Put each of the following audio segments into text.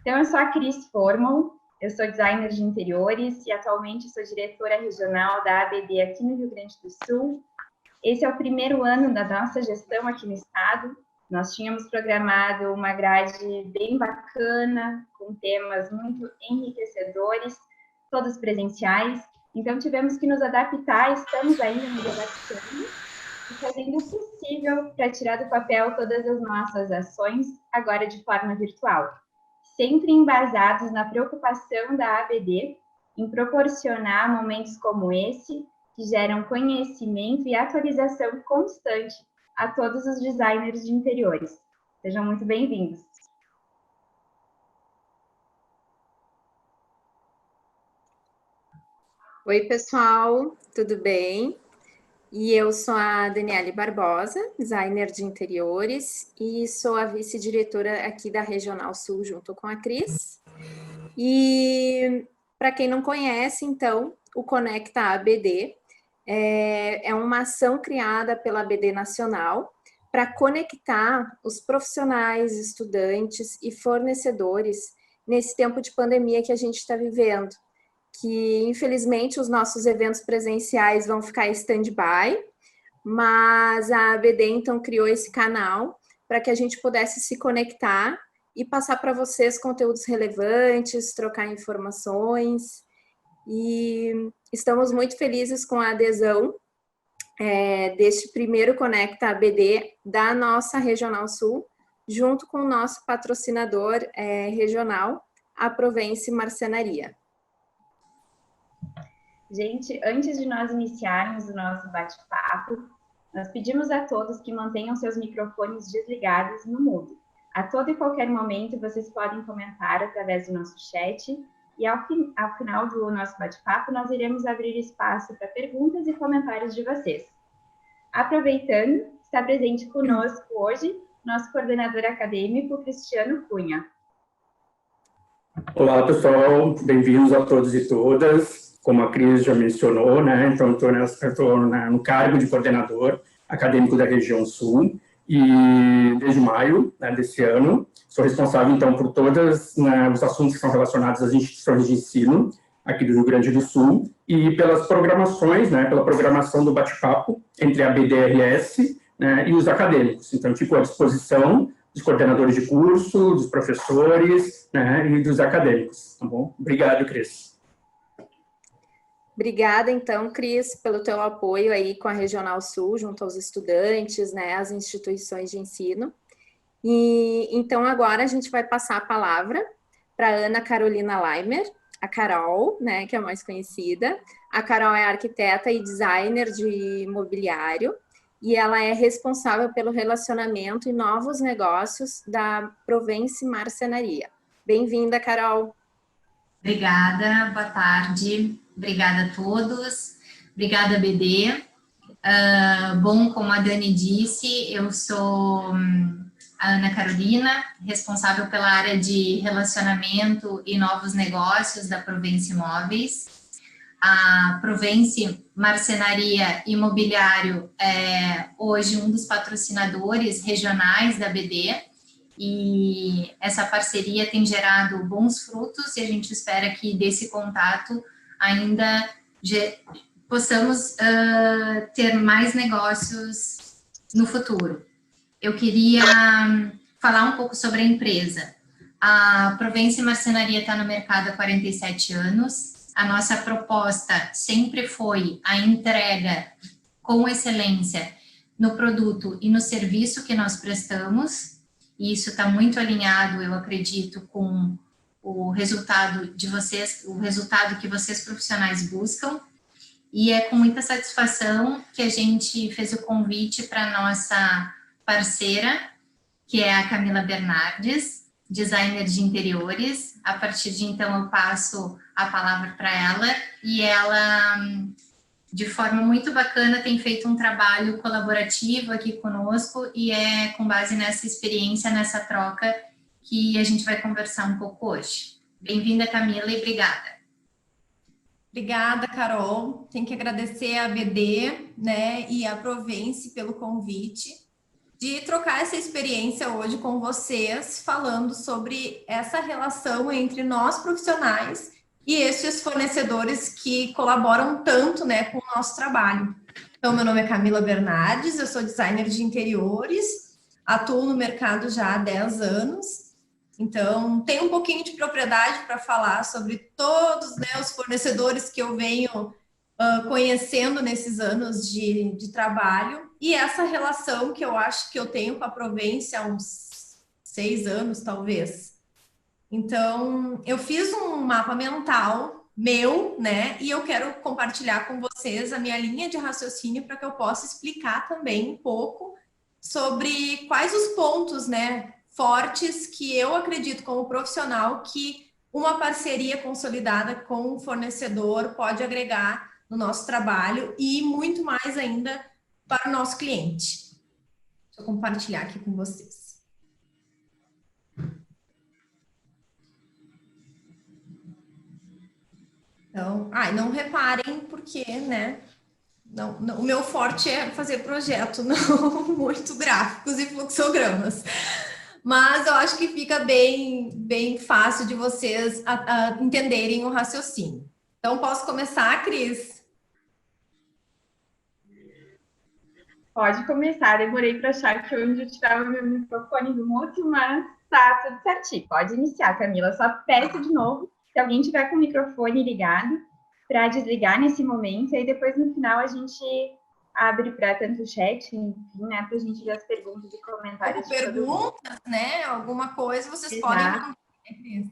Então, eu sou a Cris Forman, eu sou designer de interiores e atualmente sou diretora regional da ABD aqui no Rio Grande do Sul. Esse é o primeiro ano da nossa gestão aqui no estado. Nós tínhamos programado uma grade bem bacana, com temas muito enriquecedores, todos presenciais. Então, tivemos que nos adaptar, estamos ainda nos adaptando e fazendo o possível para tirar do papel todas as nossas ações, agora de forma virtual, sempre embasados na preocupação da ABD em proporcionar momentos como esse, que geram conhecimento e atualização constante a todos os designers de interiores. Sejam muito bem-vindos. Oi, pessoal, tudo bem? E eu sou a Daniele Barbosa, designer de interiores, e sou a vice-diretora aqui da Regional Sul, junto com a Cris. E, para quem não conhece, então, o Conecta ABD é uma ação criada pela ABD Nacional para conectar os profissionais, estudantes e fornecedores nesse tempo de pandemia que a gente está vivendo, que infelizmente os nossos eventos presenciais vão ficar em stand-by, mas a ABD então criou esse canal para que a gente pudesse se conectar e passar para vocês conteúdos relevantes, trocar informações, e estamos muito felizes com a adesão deste primeiro Conecta ABD da nossa Regional Sul, junto com o nosso patrocinador regional, a Provence Marcenaria. Gente, antes de nós iniciarmos o nosso bate-papo, nós pedimos a todos que mantenham seus microfones desligados no mudo. A todo e qualquer momento, vocês podem comentar através do nosso chat e ao final do nosso bate-papo, nós iremos abrir espaço para perguntas e comentários de vocês. Aproveitando, está presente conosco hoje nosso coordenador acadêmico, Cristiano Cunha. Olá, pessoal, bem-vindos a todos e todas. Como a Cris já mencionou, né, então eu estou no cargo de coordenador acadêmico da região Sul e desde maio desse ano sou responsável, então, por todos os assuntos que são relacionados às instituições de ensino aqui do Rio Grande do Sul e pelas programações, pela programação do bate-papo entre a BDRS e os acadêmicos. Então, fico à disposição dos coordenadores de curso, dos professores e dos acadêmicos, tá bom? Obrigado, Cris. Obrigada, então, Cris, pelo teu apoio aí com a Regional Sul, junto aos estudantes, às instituições de ensino. E então agora a gente vai passar a palavra para Ana Carolina Leimer, a Carol, que é a mais conhecida. A Carol é arquiteta e designer de mobiliário e ela é responsável pelo relacionamento e novos negócios da Provence Marcenaria. Bem-vinda, Carol. Obrigada, boa tarde. Obrigada a todos. Obrigada, BD. Bom, como a Dani disse, eu sou a Ana Carolina, responsável pela área de relacionamento e novos negócios da Provence Imóveis. A Provence Marcenaria Imobiliário é hoje um dos patrocinadores regionais da BD e essa parceria tem gerado bons frutos e a gente espera que desse contato ainda possamos ter mais negócios no futuro. Eu queria falar um pouco sobre a empresa. A Provence Marcenaria está no mercado há 47 anos. A nossa proposta sempre foi a entrega com excelência no produto e no serviço que nós prestamos. E isso está muito alinhado, eu acredito, com o resultado de vocês, o resultado que vocês profissionais buscam. E é com muita satisfação que a gente fez o convite para a nossa parceira, que é a Camila Bernardes, designer de interiores. A partir de então eu passo a palavra para ela e ela, de forma muito bacana, tem feito um trabalho colaborativo aqui conosco e é com base nessa experiência, nessa troca, que a gente vai conversar um pouco hoje. Bem-vinda, Camila, e obrigada. Obrigada, Carol. Tenho que agradecer a ABD, e a Provence pelo convite. de trocar essa experiência hoje com vocês, falando sobre essa relação entre nós profissionais e esses fornecedores que colaboram tanto, né, com o nosso trabalho. Então, meu nome é Camila Bernardes, eu sou designer de interiores, atuo no mercado já há 10 anos, então tenho um pouquinho de propriedade para falar sobre todos, né, os fornecedores que eu venho conhecendo nesses anos de trabalho, e essa relação que eu acho que eu tenho com a Provence há uns 6 anos, talvez. Então, eu fiz um mapa mental meu, né, e eu quero compartilhar com vocês a minha linha de raciocínio para que eu possa explicar também um pouco sobre quais os pontos, né, fortes que eu acredito como profissional que uma parceria consolidada com um fornecedor pode agregar no nosso trabalho e muito mais ainda para o nosso cliente. Deixa eu compartilhar aqui com vocês. Então, não reparem porque, né, não, o meu forte é fazer projeto, não muito gráficos e fluxogramas. Mas eu acho que fica bem fácil de vocês entenderem o raciocínio. Então, posso começar, Cris? Pode começar. Demorei para achar que onde eu tirava meu microfone do mute, mas tá tudo certinho. Pode iniciar, Camila. Só peço de novo, se alguém tiver com o microfone ligado, para desligar nesse momento, e aí depois no final a gente abre para tanto o chat, enfim, né, para a gente ver as perguntas e comentários. Perguntas, né? Alguma coisa, vocês Exato. podem mandar, Cris.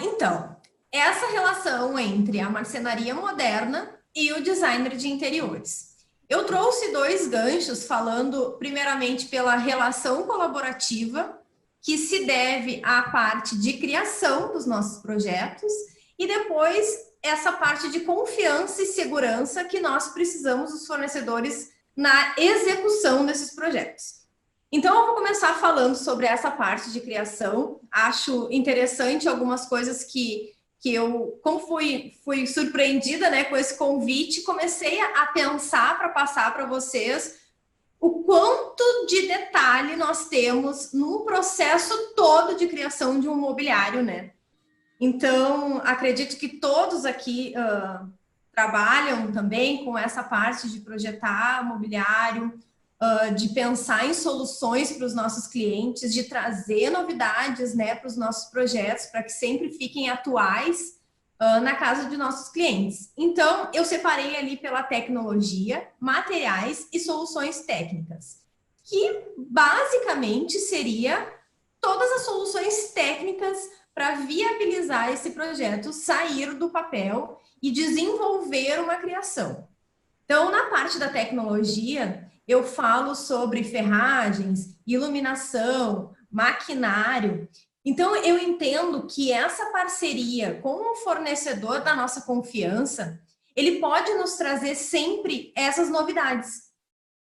Então, essa relação entre a marcenaria moderna e o designer de interiores. Eu trouxe 2 ganchos falando, primeiramente, pela relação colaborativa, que se deve à parte de criação dos nossos projetos, e depois essa parte de confiança e segurança que nós precisamos dos fornecedores na execução desses projetos. Então, eu vou começar falando sobre essa parte de criação. Acho interessante algumas coisas que eu, como fui surpreendida, né, com esse convite, comecei a pensar para passar para vocês o quanto de detalhe nós temos no processo todo de criação de um mobiliário, né? Então, acredito que todos aqui trabalham também com essa parte de projetar mobiliário, de pensar em soluções para os nossos clientes, de trazer novidades, né, para os nossos projetos, para que sempre fiquem atuais na casa de nossos clientes. Então, eu separei ali pela tecnologia, materiais e soluções técnicas, que basicamente seria todas as soluções técnicas para viabilizar esse projeto sair do papel e desenvolver uma criação. Então, na parte da tecnologia, eu falo sobre ferragens, iluminação, maquinário. Então, eu entendo que essa parceria com o fornecedor da nossa confiança, ele pode nos trazer sempre essas novidades.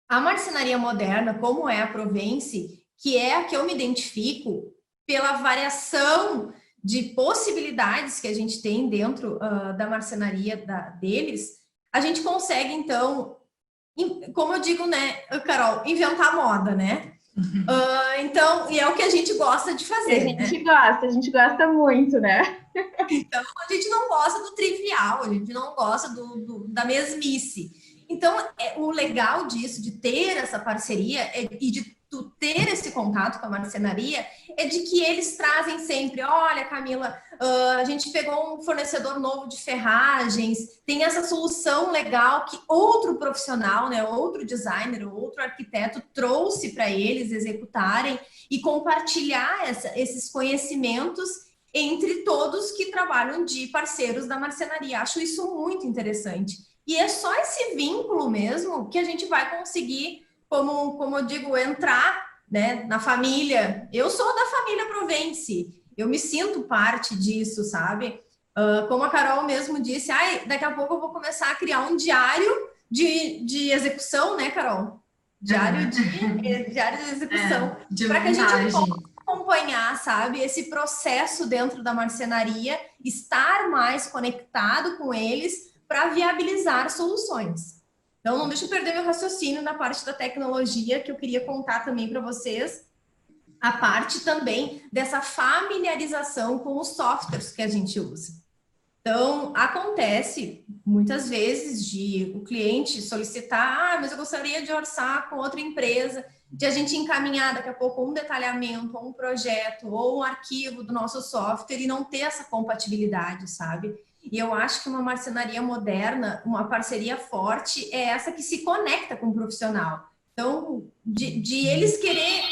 A marcenaria moderna, como é a Provence, que é a que eu me identifico pela variação de possibilidades que a gente tem dentro da marcenaria deles, a gente consegue, então, como eu digo, né, Carol, inventar moda, né? Então, e é o que a gente gosta de fazer, A gente gosta muito, né? Então, a gente não gosta do trivial, a gente não gosta da mesmice. Então, o legal disso, de ter essa parceria e de tu ter esse contato com a marcenaria, é de que eles trazem sempre, olha, Camila, a gente pegou um fornecedor novo de ferragens, tem essa solução legal que outro profissional, né, outro designer, outro arquiteto trouxe para eles executarem e compartilhar esses conhecimentos entre todos que trabalham de parceiros da marcenaria. Acho isso muito interessante. E é só esse vínculo mesmo que a gente vai conseguir, como eu digo, entrar, né, na família. Eu sou da família Provence, eu me sinto parte disso, sabe? Como a Carol mesmo disse, daqui a pouco eu vou começar a criar um diário de execução, né, Carol? Diário de execução. Para que a gente possa acompanhar, sabe, esse processo dentro da marcenaria, estar mais conectado com eles para viabilizar soluções. Então, não deixa eu perder meu raciocínio na parte da tecnologia, que eu queria contar também para vocês, a parte também dessa familiarização com os softwares que a gente usa. Então, acontece muitas vezes de o cliente solicitar, mas eu gostaria de orçar com outra empresa, de a gente encaminhar daqui a pouco um detalhamento, ou um projeto, ou um arquivo do nosso software e não ter essa compatibilidade, sabe? E eu acho que uma marcenaria moderna, uma parceria forte, é essa que se conecta com o profissional. Então, de eles querer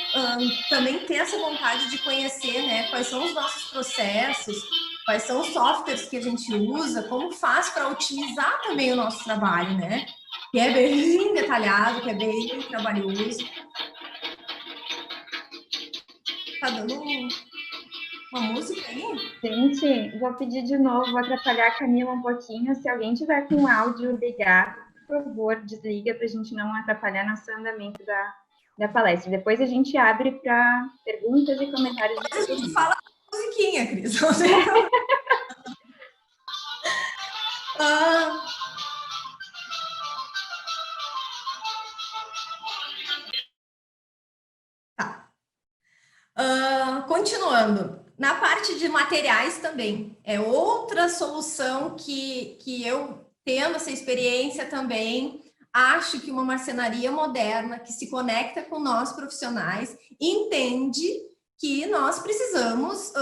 também ter essa vontade de conhecer, né, quais são os nossos processos, quais são os softwares que a gente usa, como faz para otimizar também o nosso trabalho, né? Que é bem detalhado, que é bem trabalhoso. Tá dando uma música aí? Gente, vou pedir de novo, vou atrapalhar a Camila um pouquinho. Se alguém tiver com o áudio ligado, por favor, desliga para a gente não atrapalhar nosso andamento da palestra. Depois a gente abre para perguntas e comentários. Depois a gente fala musiquinha, Cris. Continuando, na parte de materiais também, é outra solução que eu, tendo essa experiência também, acho que uma marcenaria moderna que se conecta com nós profissionais, entende que nós precisamos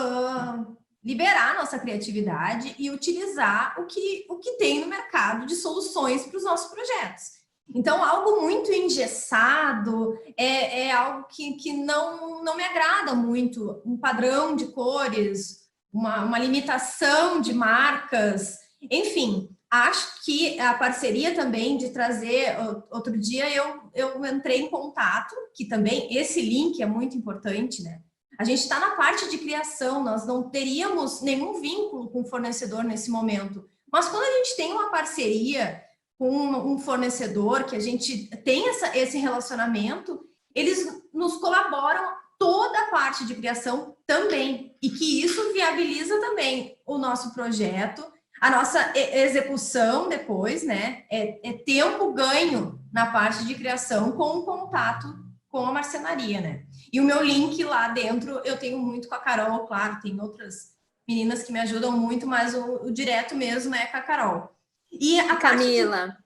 liberar nossa criatividade e utilizar o que tem no mercado de soluções para os nossos projetos. Então, algo muito engessado é algo que não me agrada muito. Um padrão de cores, uma limitação de marcas, enfim. Acho que a parceria também de trazer... Outro dia eu entrei em contato, que também esse link é muito importante, né? A gente está na parte de criação, nós não teríamos nenhum vínculo com o fornecedor nesse momento. Mas quando a gente tem uma parceria com um fornecedor, que a gente tem esse relacionamento, eles nos colaboram toda a parte de criação também, e que isso viabiliza também o nosso projeto, a nossa execução depois, né? É tempo ganho na parte de criação com o contato com a marcenaria, né? E o meu link lá dentro, eu tenho muito com a Carol, claro, tem outras meninas que me ajudam muito, mas o direto mesmo é com a Carol. E a Camila,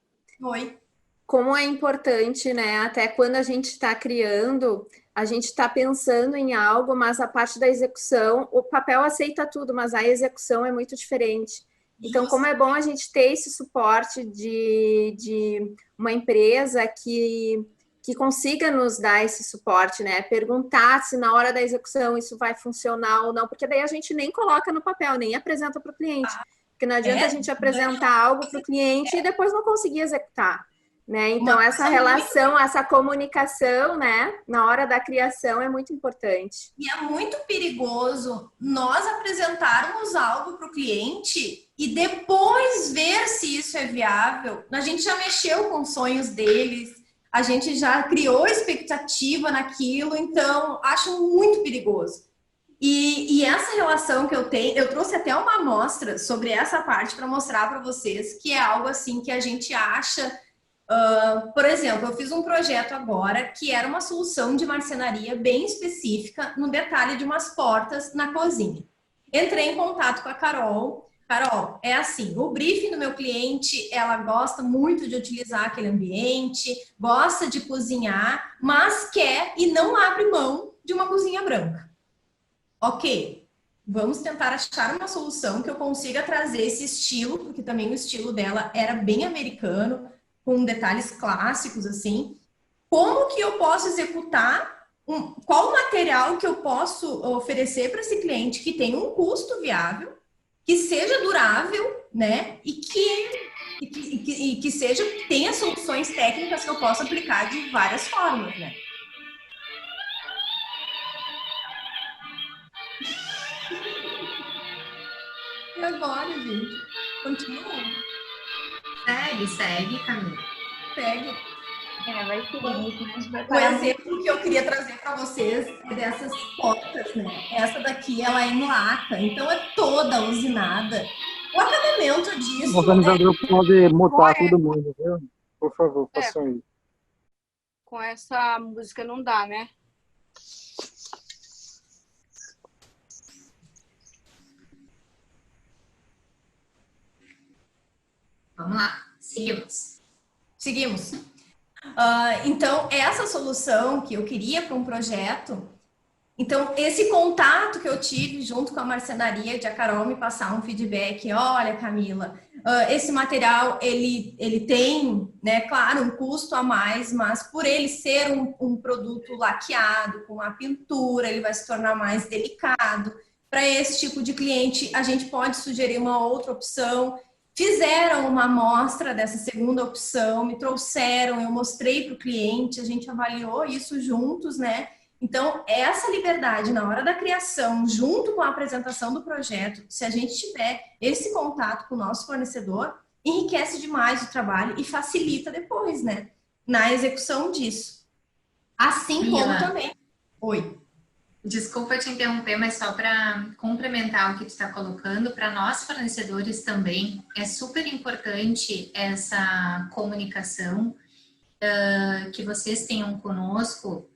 Oi. Como é importante, né? Até quando a gente está criando, a gente está pensando em algo, mas a parte da execução, o papel aceita tudo, mas a execução é muito diferente. Então, como é bom a gente ter esse suporte de uma empresa que consiga nos dar esse suporte, né? Perguntar se na hora da execução isso vai funcionar ou não, porque daí a gente nem coloca no papel, nem apresenta para o cliente. Porque não adianta a gente apresentar algo para o cliente e depois não conseguir executar, né? Então, essa relação, essa comunicação, né, na hora da criação é muito importante. E é muito perigoso nós apresentarmos algo para o cliente e depois ver se isso é viável. A gente já mexeu com os sonhos deles, a gente já criou expectativa naquilo, então acho muito perigoso. E essa relação que eu tenho, eu trouxe até uma amostra sobre essa parte para mostrar para vocês que é algo assim que a gente acha. Por exemplo, eu fiz um projeto agora que era uma solução de marcenaria bem específica no detalhe de umas portas na cozinha. Entrei em contato com a Carol. Carol, é assim, o briefing do meu cliente, ela gosta muito de utilizar aquele ambiente, gosta de cozinhar, mas quer e não abre mão de uma cozinha branca. Ok, vamos tentar achar uma solução que eu consiga trazer esse estilo, porque também o estilo dela era bem americano, com detalhes clássicos, assim. Como que eu posso executar, qual material que eu posso oferecer para esse cliente que tem um custo viável, que seja durável, né, e que tenha soluções técnicas que eu possa aplicar de várias formas, né. E agora, gente? Continua? Segue, Camila. Segue. Vai seguir isso, né? A gente vai O parar exemplo que eu queria trazer para vocês é dessas portas, né? Essa daqui, ela é em lata, então é toda usinada. O acabamento disso... O organizador pode mutar todo mundo, viu? Por favor, façam aí. Com essa música não dá, né? Vamos lá, seguimos. Seguimos. Então, essa solução que eu queria para um projeto, então, esse contato que eu tive junto com a marcenaria, de a Carol me passar um feedback, olha, Camila, esse material, ele tem, né, claro, um custo a mais, mas por ele ser um produto laqueado, com a pintura, ele vai se tornar mais delicado. Para esse tipo de cliente, a gente pode sugerir uma outra opção. Fizeram uma amostra dessa segunda opção, me trouxeram, eu mostrei para o cliente, a gente avaliou isso juntos, né? Então, essa liberdade na hora da criação, junto com a apresentação do projeto, se a gente tiver esse contato com o nosso fornecedor, enriquece demais o trabalho e facilita depois, né? Na execução disso. Assim como também... Oi. Desculpa te interromper, mas só para complementar o que tu está colocando, para nós fornecedores também é super importante essa comunicação que vocês tenham conosco,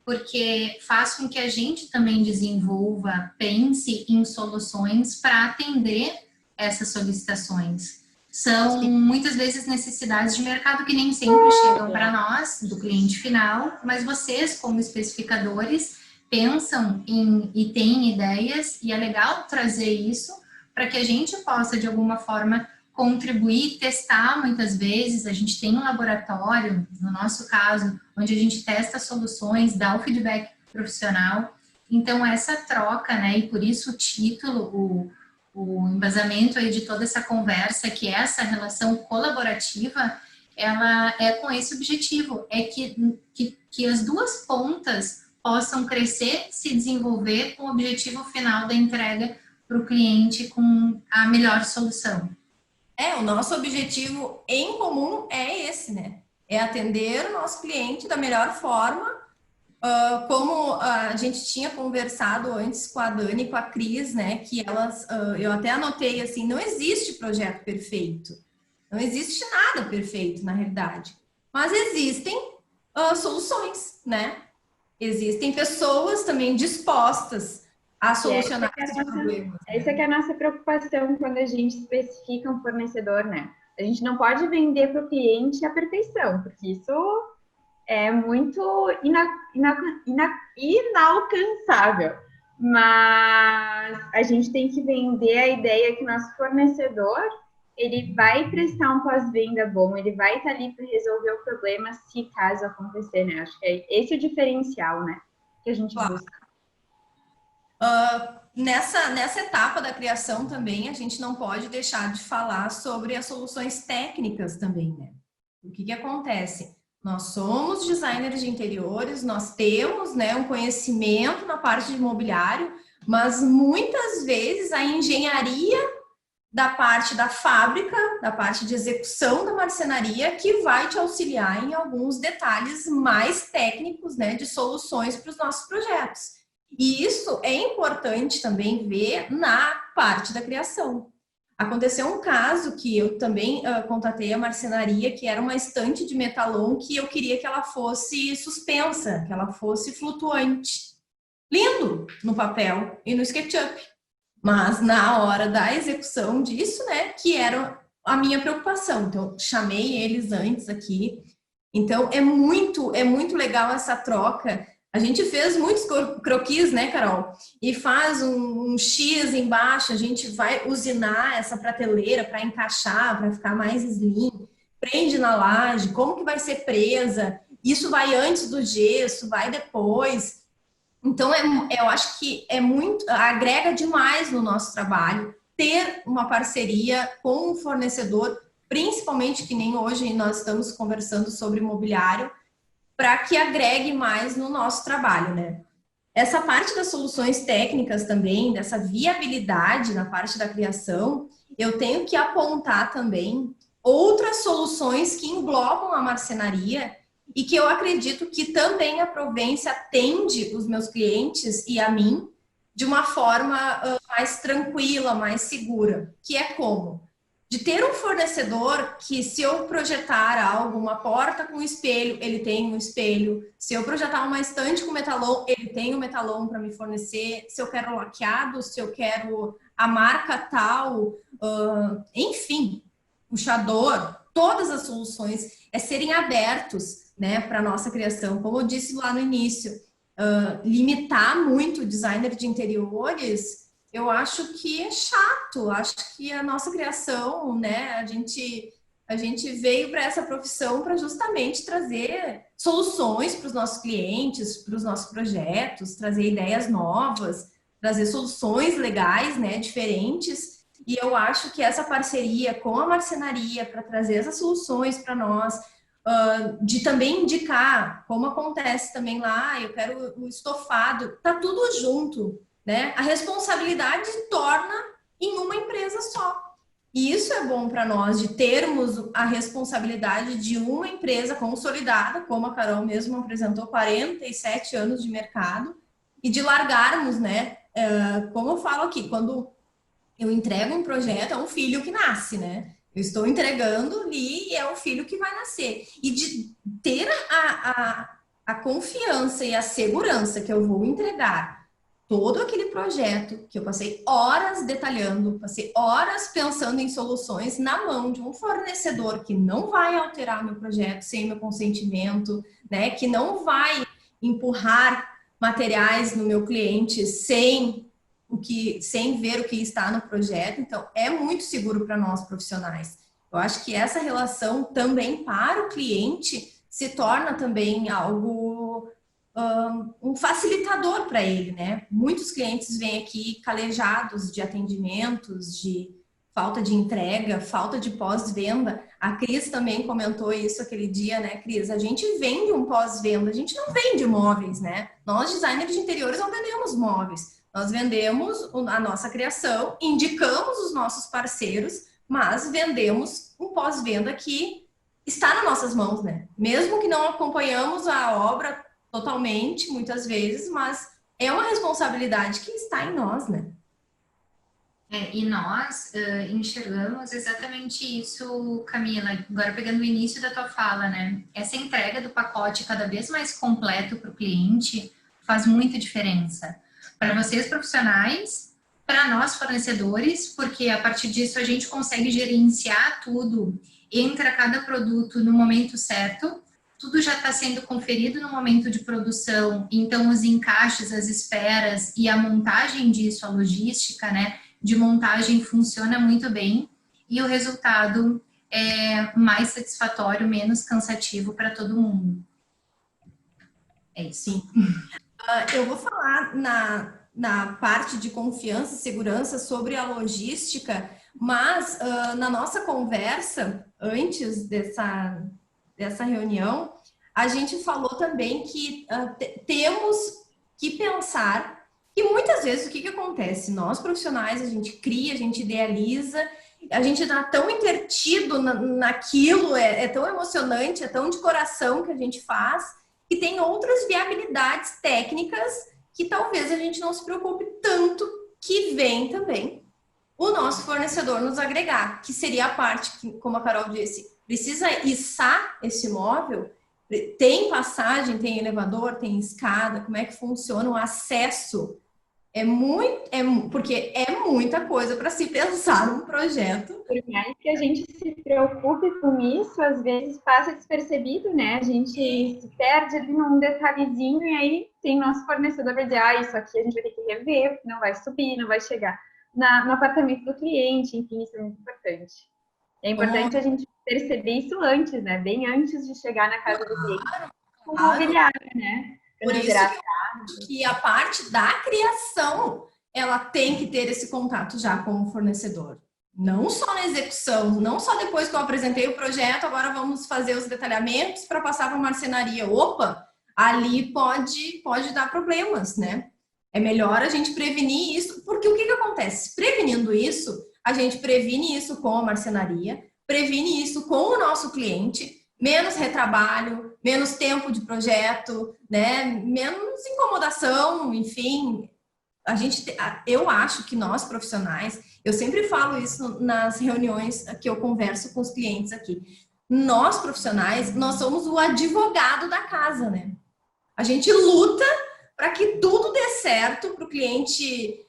porque faz com que a gente também desenvolva, pense em soluções para atender essas solicitações. São muitas vezes necessidades de mercado que nem sempre chegam para nós, do cliente final, mas vocês, como especificadores, pensam e têm ideias, e é legal trazer isso para que a gente possa, de alguma forma, contribuir, testar muitas vezes. A gente tem um laboratório, no nosso caso, onde a gente testa soluções, dá o feedback profissional. Então, essa troca, né, e por isso o título, o embasamento aí de toda essa conversa, que é essa relação colaborativa, ela é com esse objetivo, é que as duas pontas possam crescer, se desenvolver com o objetivo final da entrega para o cliente com a melhor solução. O nosso objetivo em comum é esse, né? É atender o nosso cliente da melhor forma, como a gente tinha conversado antes com a Dani e com a Cris, né? Que elas, eu até anotei assim, não existe projeto perfeito. Não existe nada perfeito, na realidade. Mas existem soluções, né? Existem pessoas também dispostas a solucionar esses problemas. Essa que é a nossa preocupação quando a gente especifica um fornecedor, né? A gente não pode vender para o cliente a perfeição, porque isso é muito inalcançável. Mas a gente tem que vender a ideia que o nosso fornecedor, ele vai prestar um pós-venda bom, ele vai estar ali para resolver o problema se caso acontecer, né? Acho que é esse o diferencial, né? Que a gente busca. Nessa etapa da criação também, a gente não pode deixar de falar sobre as soluções técnicas também, né? O que acontece? Nós somos designers de interiores, nós temos, né, um conhecimento na parte de imobiliário, mas muitas vezes a engenharia da parte da fábrica, da parte de execução da marcenaria, que vai te auxiliar em alguns detalhes mais técnicos, né, de soluções para os nossos projetos. E isso é importante também ver na parte da criação. Aconteceu um caso que eu também contatei a marcenaria, que era uma estante de metalon que eu queria que ela fosse suspensa, que ela fosse flutuante. Lindo no papel e no SketchUp. Mas na hora da execução disso, né, que era a minha preocupação. Então, chamei eles antes aqui. Então, é muito legal essa troca. A gente fez muitos croquis, né, Carol? E faz um X embaixo, a gente vai usinar essa prateleira para encaixar, para ficar mais slim. Prende na laje, como que vai ser presa? Isso vai antes do gesso, vai depois. Então, eu acho que agrega demais no nosso trabalho ter uma parceria com um fornecedor, principalmente que nem hoje nós estamos conversando sobre imobiliário, para que agregue mais no nosso trabalho, né? Essa parte das soluções técnicas também, dessa viabilidade na parte da criação, eu tenho que apontar também outras soluções que englobam a marcenaria e que eu acredito que também a Provence atende os meus clientes e a mim de uma forma mais tranquila, mais segura, que é como? de ter um fornecedor que, se eu projetar algo, uma porta com espelho, ele tem um espelho. Se eu projetar uma estante com metalon, ele tem um metalon para me fornecer. Se eu quero laqueado, se eu quero a marca tal, enfim, puxador, todas as soluções serem abertos, né, para a nossa criação. Como eu disse lá no início, limitar muito o designer de interiores, eu acho que é chato. Acho que a nossa criação, né, a gente veio para essa profissão para justamente trazer soluções para os nossos clientes, para os nossos projetos, trazer ideias novas, trazer soluções legais, né, diferentes. E eu acho que essa parceria com a marcenaria para trazer essas soluções para nós, de também indicar, como acontece também lá, eu quero o estofado, tá tudo junto, né? A responsabilidade se torna em uma empresa só. E isso é bom para nós, de termos a responsabilidade de uma empresa consolidada, como a Carol mesmo apresentou, 47 anos de mercado, e de largarmos, né? Como eu falo aqui, quando eu entrego um projeto, é um filho que nasce, né? Eu estou entregando ali e é o filho que vai nascer. E de ter a confiança e a segurança que eu vou entregar todo aquele projeto que eu passei horas detalhando, passei horas pensando em soluções na mão de um fornecedor que não vai alterar meu projeto sem meu consentimento, né? Que não vai empurrar materiais no meu cliente sem ver o que está no projeto. Então, é muito seguro para nós profissionais. Eu acho que essa relação também para o cliente se torna também algo, um facilitador para ele, né? Muitos clientes vêm aqui calejados de atendimentos, de falta de entrega, falta de pós-venda. A Cris também comentou isso aquele dia, né, Cris? A gente vende um pós-venda, a gente não vende móveis, né? Nós, designers de interiores, não vendemos móveis. Nós vendemos a nossa criação, indicamos os nossos parceiros, mas vendemos um pós-venda que está nas nossas mãos, né? Mesmo que não acompanhamos a obra totalmente, muitas vezes, mas é uma responsabilidade que está em nós, né? E nós enxergamos exatamente isso, Camila. Agora, pegando o início da tua fala, né? Essa entrega do pacote cada vez mais completo para o cliente faz muita diferença. Para vocês profissionais, para nós fornecedores, porque a partir disso a gente consegue gerenciar tudo, entra cada produto no momento certo, tudo já está sendo conferido no momento de produção, então os encaixes, as esperas e a montagem disso, a logística, né, de montagem funciona muito bem e o resultado é mais satisfatório, menos cansativo para todo mundo. É isso. Sim. Eu vou falar na parte de confiança e segurança sobre a logística, mas na nossa conversa, antes dessa reunião, a gente falou também que temos que pensar que muitas vezes o que acontece? Nós profissionais, a gente cria, a gente idealiza, a gente está tão intertido naquilo, é tão emocionante, é tão de coração que a gente faz, que tem outras viabilidades técnicas que talvez a gente não se preocupe tanto, que vem também o nosso fornecedor nos agregar, que seria a parte que, como a Carol disse, precisa içar esse móvel, tem passagem, tem elevador, tem escada, como é que funciona o acesso? Porque é muita coisa para se pensar num projeto. Por mais que a gente se preocupe com isso, às vezes passa despercebido, né? A gente se perde ali num detalhezinho e aí tem nosso fornecedor para dizer, isso aqui a gente vai ter que rever, porque não vai subir, não vai chegar no apartamento do cliente, enfim, isso é muito importante. É importante a gente perceber isso antes, né? Bem antes de chegar na casa do cliente. Com o mobiliário, né? Por isso que eu acho que a parte da criação, ela tem que ter esse contato já com o fornecedor. Não só na execução, não só depois que eu apresentei o projeto, agora vamos fazer os detalhamentos para passar para a marcenaria. Opa, ali pode dar problemas, né? É melhor a gente prevenir isso, porque o que acontece? Prevenindo isso, a gente previne isso com a marcenaria, previne isso com o nosso cliente, menos retrabalho, menos tempo de projeto, né? Menos incomodação, enfim. eu acho que nós profissionais, eu sempre falo isso nas reuniões que eu converso com os clientes aqui, nós profissionais, nós somos o advogado da casa, né? A gente luta para que tudo dê certo para o cliente,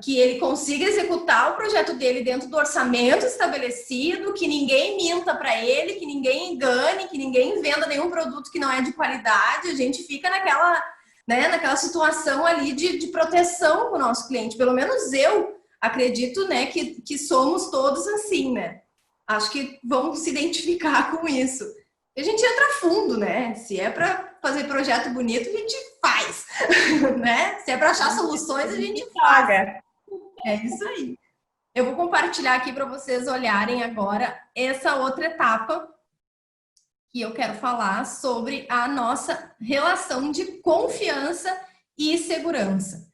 que ele consiga executar o projeto dele dentro do orçamento estabelecido, que ninguém minta para ele, que ninguém engane, que ninguém venda nenhum produto que não é de qualidade. A gente fica naquela situação ali de proteção com o nosso cliente. Pelo menos eu acredito, né, que somos todos assim, né? Acho que vão se identificar com isso. A gente entra fundo, né? Se é para fazer projeto bonito, a gente faz, né? Se é para achar soluções, a gente faz. É isso aí. Eu vou compartilhar aqui para vocês olharem agora essa outra etapa que eu quero falar sobre a nossa relação de confiança e segurança.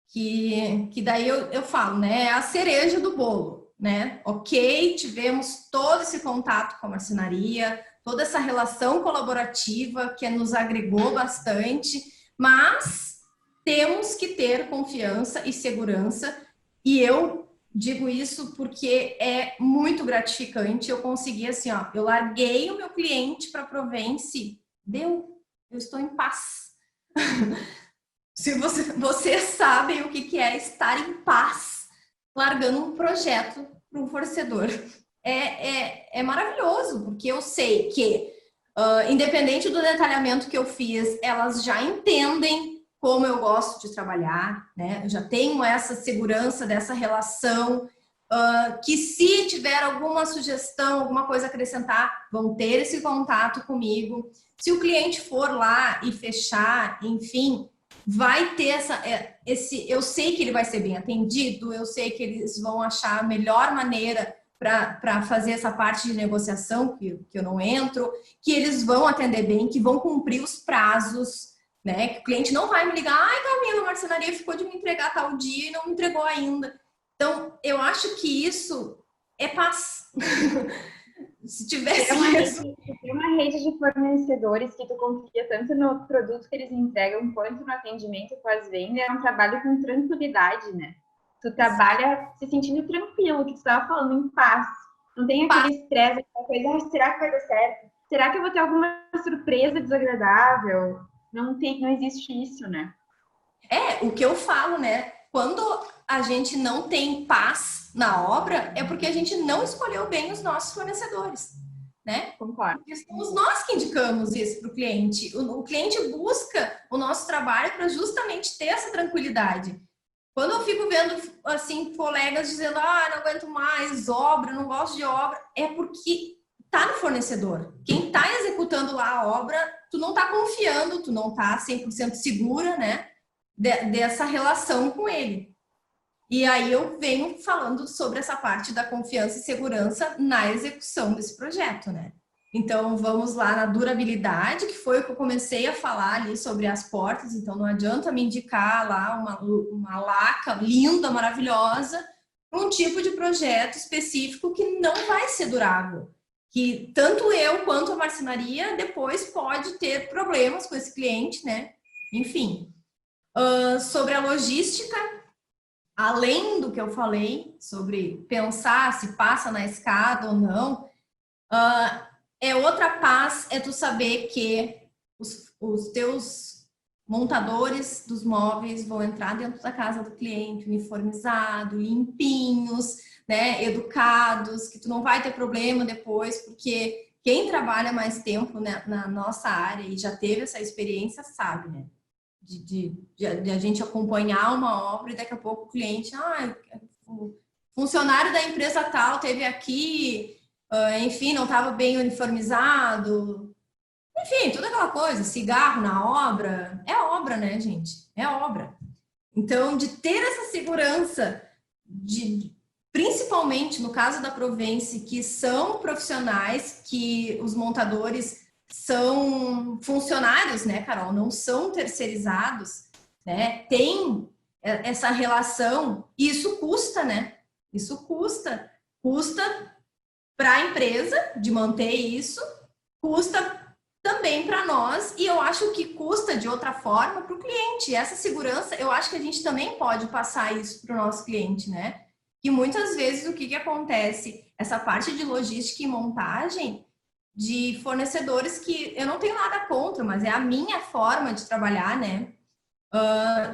Que daí eu falo, né? É a cereja do bolo, né? Ok, tivemos todo esse contato com a marcenaria, toda essa relação colaborativa que nos agregou bastante, mas temos que ter confiança e segurança, e eu digo isso porque é muito gratificante. Eu consegui assim, ó, eu larguei o meu cliente para a Provence, eu estou em paz. Se vocês sabem o que é estar em paz, largando um projeto para um fornecedor. É maravilhoso, porque eu sei que, independente do detalhamento que eu fiz, elas já entendem como eu gosto de trabalhar, né? Eu já tenho essa segurança dessa relação, que se tiver alguma sugestão, alguma coisa a acrescentar, vão ter esse contato comigo. Se o cliente for lá e fechar, enfim, vai ter eu sei que ele vai ser bem atendido, eu sei que eles vão achar a melhor maneira para fazer essa parte de negociação, que eu não entro, que eles vão atender bem, que vão cumprir os prazos, né? Que o cliente não vai me ligar, ai, Camila, a marcenaria ficou de me entregar tal dia e não me entregou ainda. Então, eu acho que isso é paz. Se tivesse tem uma rede de fornecedores que tu confia tanto no produto que eles entregam quanto no atendimento pós-venda, é um trabalho com tranquilidade, né? Tu trabalha se sentindo tranquilo, que tu estava falando, em paz. Não tem aquele estresse, aquela coisa, será que vai dar certo? Será que eu vou ter alguma surpresa desagradável? Não existe isso, né? O que eu falo, né? Quando a gente não tem paz na obra, é porque a gente não escolheu bem os nossos fornecedores, né? Concordo. Porque somos nós que indicamos isso para o cliente. O cliente busca o nosso trabalho para justamente ter essa tranquilidade. Quando eu fico vendo, assim, colegas dizendo, não aguento mais obra, não gosto de obra, é porque tá no fornecedor. Quem tá executando lá a obra, tu não tá confiando, tu não tá 100% segura, né, dessa relação com ele. E aí eu venho falando sobre essa parte da confiança e segurança na execução desse projeto, né. Então, vamos lá na durabilidade, que foi o que eu comecei a falar ali sobre as portas. Então, não adianta me indicar lá uma laca linda, maravilhosa, para um tipo de projeto específico que não vai ser durável. Que tanto eu quanto a marcenaria depois pode ter problemas com esse cliente, né? Enfim. Sobre a logística, além do que eu falei, sobre pensar se passa na escada ou não, outra paz é tu saber que os teus montadores dos móveis vão entrar dentro da casa do cliente, uniformizado, limpinhos, né, educados, que tu não vai ter problema depois, porque quem trabalha mais tempo, né, na nossa área e já teve essa experiência sabe, né, de a gente acompanhar uma obra e daqui a pouco o cliente, o funcionário da empresa tal teve aqui, enfim, não estava bem uniformizado, enfim, toda aquela coisa, cigarro na obra, é obra, né, gente? É obra. Então, de ter essa segurança, principalmente no caso da Provence, que são profissionais, que os montadores são funcionários, né, Carol? Não são terceirizados, né? Tem essa relação, e isso custa, né? Isso custa para a empresa de manter isso, custa também também para nós, e eu acho que custa de outra forma para o cliente. Essa segurança, eu acho que a gente também pode passar isso para o nosso cliente, né? E muitas vezes o que acontece? Essa parte de logística e montagem de fornecedores que eu não tenho nada contra, mas é a minha forma de trabalhar, né?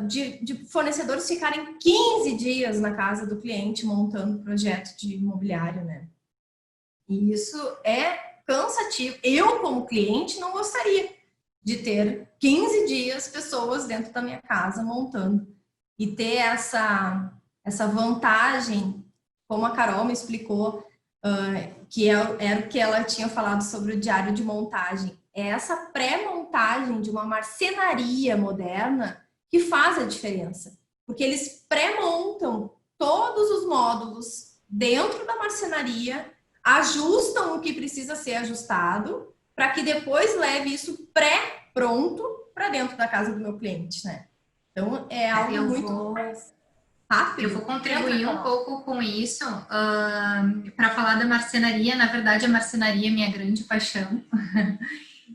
De fornecedores ficarem 15 dias na casa do cliente montando projeto de imobiliário, né? E isso é cansativo. Eu, como cliente, não gostaria de ter 15 dias pessoas dentro da minha casa montando. E ter essa vantagem, como a Carol me explicou, que era o que ela tinha falado sobre o diário de montagem. É essa pré-montagem de uma marcenaria moderna que faz a diferença. Porque eles pré-montam todos os módulos dentro da marcenaria, ajustam o que precisa ser ajustado, para que depois leve isso pré-pronto para dentro da casa do meu cliente, né? Então, é algo muito mais rápido. Eu vou contribuir um pouco com isso para falar da marcenaria. Na verdade, a marcenaria é minha grande paixão.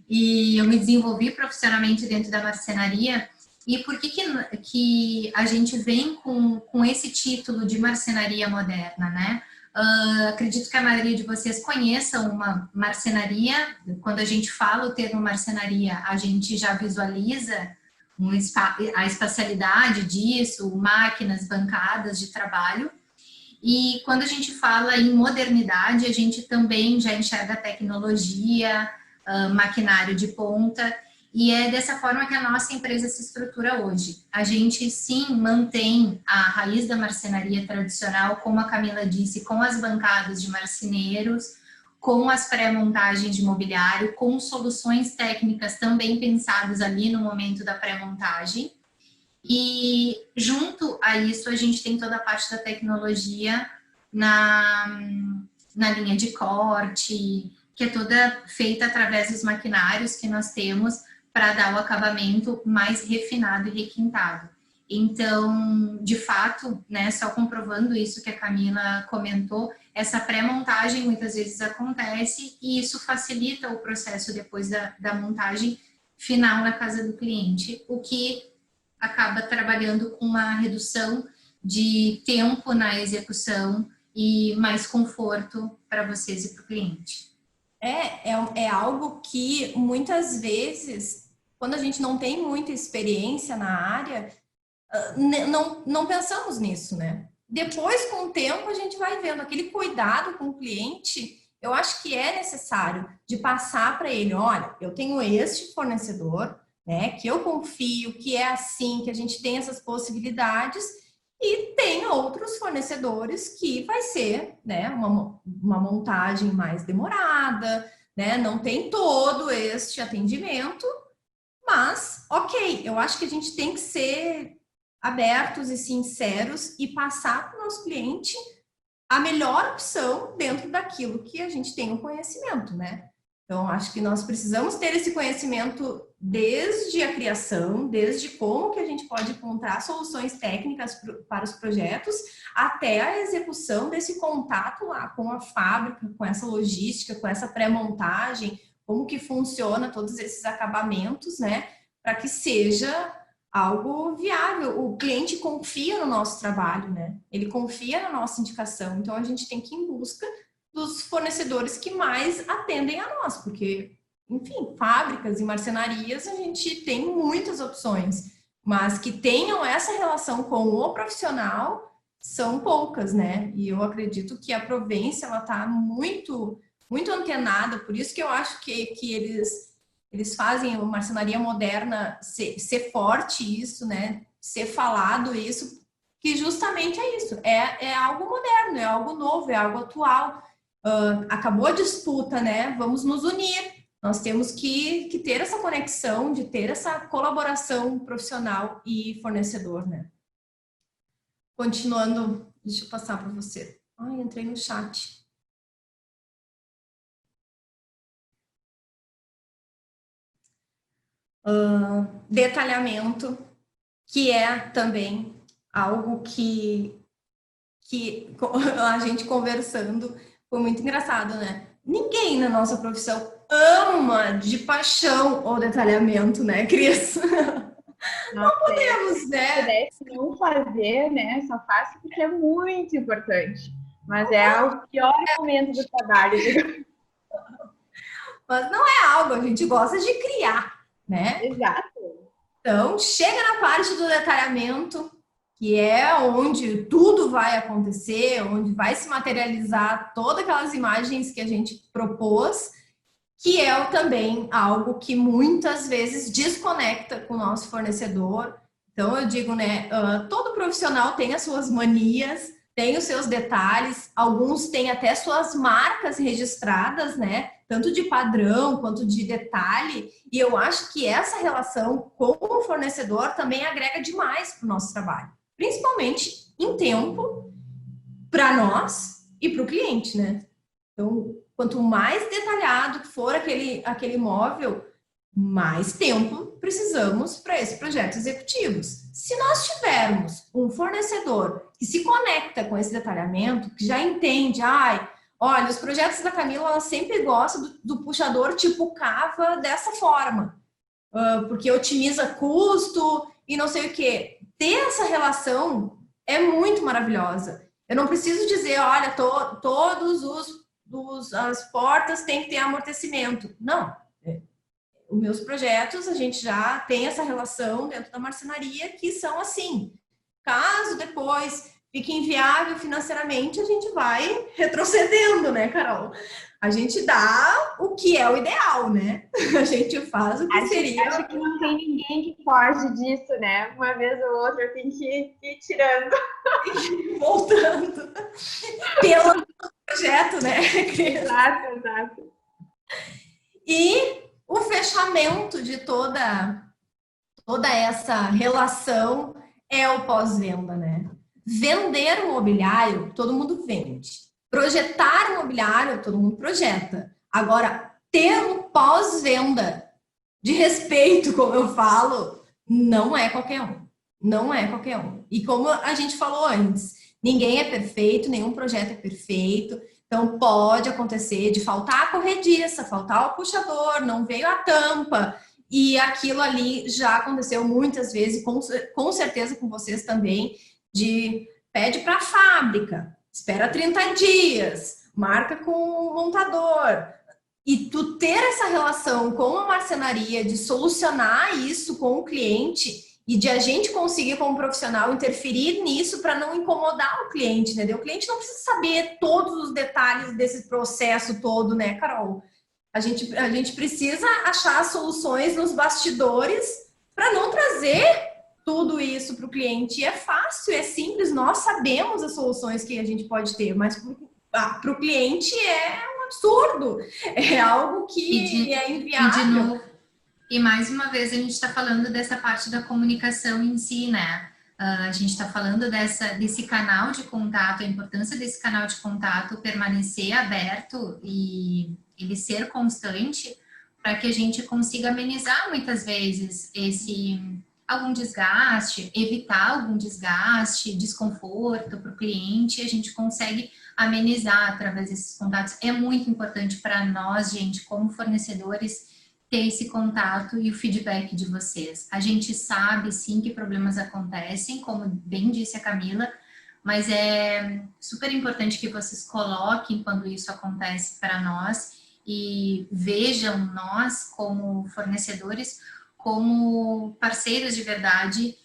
E eu me desenvolvi profissionalmente dentro da marcenaria. E por que a gente vem com esse título de marcenaria moderna, né? Acredito que a maioria de vocês conheçam uma marcenaria. Quando a gente fala o termo marcenaria, a gente já visualiza a espacialidade disso, máquinas, bancadas de trabalho. E quando a gente fala em modernidade, a gente também já enxerga tecnologia, maquinário de ponta, e é dessa forma que a nossa empresa se estrutura hoje. A gente, sim, mantém a raiz da marcenaria tradicional, como a Camila disse, com as bancadas de marceneiros, com as pré-montagens de mobiliário, com soluções técnicas também pensadas ali no momento da pré-montagem. E, junto a isso, a gente tem toda a parte da tecnologia na linha de corte, que é toda feita através dos maquinários que nós temos para dar o acabamento mais refinado e requintado. Então, de fato, né, só comprovando isso que a Camila comentou, essa pré-montagem muitas vezes acontece e isso facilita o processo depois da montagem final na casa do cliente, o que acaba trabalhando com uma redução de tempo na execução e mais conforto para vocês e para o cliente. É algo que muitas vezes, quando a gente não tem muita experiência na área, não pensamos nisso, né? Depois, com o tempo, a gente vai vendo aquele cuidado com o cliente. Eu acho que é necessário de passar para ele, olha, eu tenho este fornecedor, né, que eu confio, que é assim, que a gente tem essas possibilidades, e tem outros fornecedores que vai ser, né, uma montagem mais demorada, né, não tem todo este atendimento, mas, ok, eu acho que a gente tem que ser abertos e sinceros e passar para o nosso cliente a melhor opção dentro daquilo que a gente tem o conhecimento, né? Então, acho que nós precisamos ter esse conhecimento desde a criação, desde como que a gente pode encontrar soluções técnicas para os projetos, até a execução desse contato lá com a fábrica, com essa logística, com essa pré-montagem, como que funciona todos esses acabamentos, né? Para que seja algo viável. O cliente confia no nosso trabalho, né? Ele confia na nossa indicação. Então, a gente tem que ir em busca dos fornecedores que mais atendem a nós, porque, enfim, fábricas e marcenarias, a gente tem muitas opções, mas que tenham essa relação com o profissional são poucas, né? E eu acredito que a Provence, ela está muito, muito antenada, por isso que eu acho que eles fazem a marcenaria moderna ser forte isso, né? Ser falado isso, que justamente é isso, é algo moderno, é algo novo, é algo atual. Acabou a disputa, né? Vamos nos unir. Nós temos que ter essa conexão, de ter essa colaboração profissional e fornecedor, né? Continuando, deixa eu passar para você. Ai, entrei no chat. Detalhamento, que é também algo que a gente conversando foi muito engraçado, né? Ninguém na nossa profissão ama de paixão o detalhamento, né, Cris? Não podemos, né? Se pudesse não fazer, né? Só faço porque é muito importante. Mas é o pior momento do trabalho. Mas não é algo, a gente gosta de criar, né? Exato. Então, chega na parte do detalhamento, que é onde tudo vai acontecer, onde vai se materializar todas aquelas imagens que a gente propôs, que é também algo que muitas vezes desconecta com o nosso fornecedor. Então, eu digo, né, todo profissional tem as suas manias, tem os seus detalhes, alguns têm até suas marcas registradas, né, tanto de padrão quanto de detalhe, e eu acho que essa relação com o fornecedor também agrega demais para o nosso trabalho, principalmente em tempo, para nós e para o cliente, né? Então, quanto mais detalhado for aquele imóvel, mais tempo precisamos para esse projeto executivos. Se nós tivermos um fornecedor que se conecta com esse detalhamento, que já entende, olha, os projetos da Camila, ela sempre gosta do puxador tipo Cava dessa forma, porque otimiza custo e não sei o quê. Ter essa relação é muito maravilhosa. Eu não preciso dizer, olha, todos as portas têm que ter amortecimento. Não. Os meus projetos, a gente já tem essa relação dentro da marcenaria que são assim. Caso depois fique inviável financeiramente, a gente vai retrocedendo, né, Carol? A gente dá o que é o ideal, né? A gente faz o que seria... Acho que não tem ninguém que foge disso, né? Uma vez ou outra tem que ir tirando. Voltando. Pelo projeto, né? Exato. E o fechamento de toda essa relação é o pós-venda, né? Vender um mobiliário, todo mundo vende. Projetar um mobiliário, todo mundo projeta. Agora, ter um pós-venda de respeito, como eu falo, não é qualquer um. Não é qualquer um. E como a gente falou antes, ninguém é perfeito, nenhum projeto é perfeito. Então, pode acontecer de faltar a corrediça, faltar o puxador, não veio a tampa. E aquilo ali já aconteceu muitas vezes, com certeza com vocês também, de pede para a fábrica, espera 30 dias, marca com o montador. E tu ter essa relação com a marcenaria, de solucionar isso com o cliente e de a gente conseguir, como profissional, interferir nisso para não incomodar o cliente, entendeu? O cliente não precisa saber todos os detalhes desse processo todo, né, Carol? A gente precisa achar soluções nos bastidores para não trazer tudo isso para o cliente. E é fácil, é simples, nós sabemos as soluções que a gente pode ter, mas para o cliente é um absurdo, é algo que é inviável. E mais uma vez a gente está falando dessa parte da comunicação em si, né? A gente está falando desse canal de contato, a importância desse canal de contato permanecer aberto e ele ser constante para que a gente consiga amenizar muitas vezes algum desgaste, evitar algum desgaste, desconforto para o cliente, a gente consegue amenizar através desses contatos. É muito importante para nós, gente, como fornecedores, ter esse contato e o feedback de vocês. A gente sabe, sim, que problemas acontecem, como bem disse a Camila, mas é super importante que vocês coloquem quando isso acontece para nós e vejam nós, como fornecedores, como parceiros de verdade,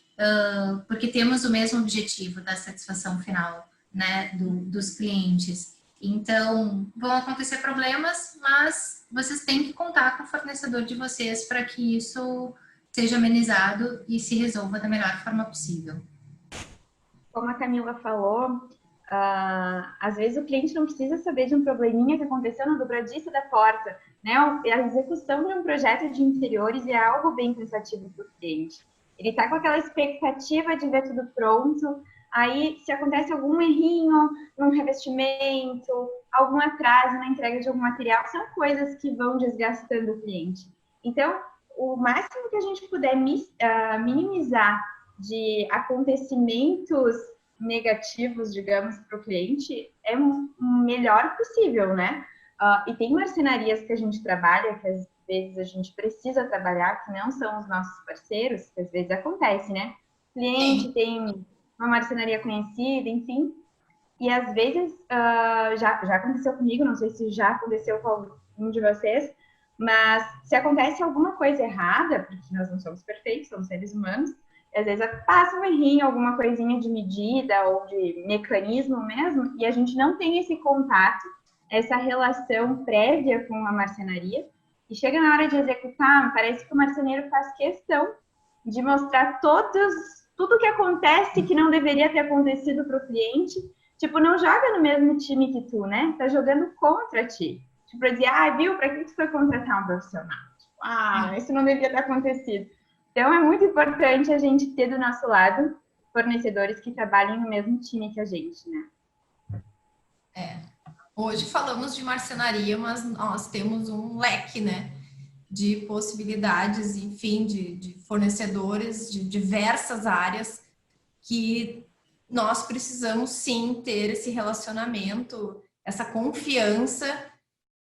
porque temos o mesmo objetivo da satisfação final, né, dos clientes. Então, vão acontecer problemas, mas vocês têm que contar com o fornecedor de vocês para que isso seja amenizado e se resolva da melhor forma possível. Como a Camila falou, às vezes o cliente não precisa saber de um probleminha que aconteceu na dobradiça da porta, né? A execução de um projeto de interiores é algo bem cansativo para o cliente. Ele está com aquela expectativa de ver tudo pronto. Aí, se acontece algum errinho num revestimento, algum atraso na entrega de algum material, são coisas que vão desgastando o cliente. Então, o máximo que a gente puder minimizar de acontecimentos negativos, digamos, para o cliente, é o melhor possível, né? E tem marcenarias que a gente trabalha, que às vezes a gente precisa trabalhar, que não são os nossos parceiros, que às vezes acontece, né? O cliente tem uma marcenaria conhecida, enfim, e às vezes já aconteceu comigo, não sei se já aconteceu com algum de vocês, mas se acontece alguma coisa errada, porque nós não somos perfeitos, somos seres humanos, às vezes passa um errinho, alguma coisinha de medida ou de mecanismo mesmo, e a gente não tem esse contato, essa relação prévia com a marcenaria, e chega na hora de executar, parece que o marceneiro faz questão de mostrar tudo que acontece que não deveria ter acontecido para o cliente. Tipo, não joga no mesmo time que tu, né? Tá jogando contra ti. Tipo, pra dizer, viu, pra que tu foi contratar um profissional? Tipo, isso não devia ter acontecido. Então, é muito importante a gente ter do nosso lado fornecedores que trabalhem no mesmo time que a gente, né? Hoje falamos de marcenaria, mas nós temos um leque, né, de possibilidades, enfim, de fornecedores de diversas áreas que nós precisamos, sim, ter esse relacionamento, essa confiança.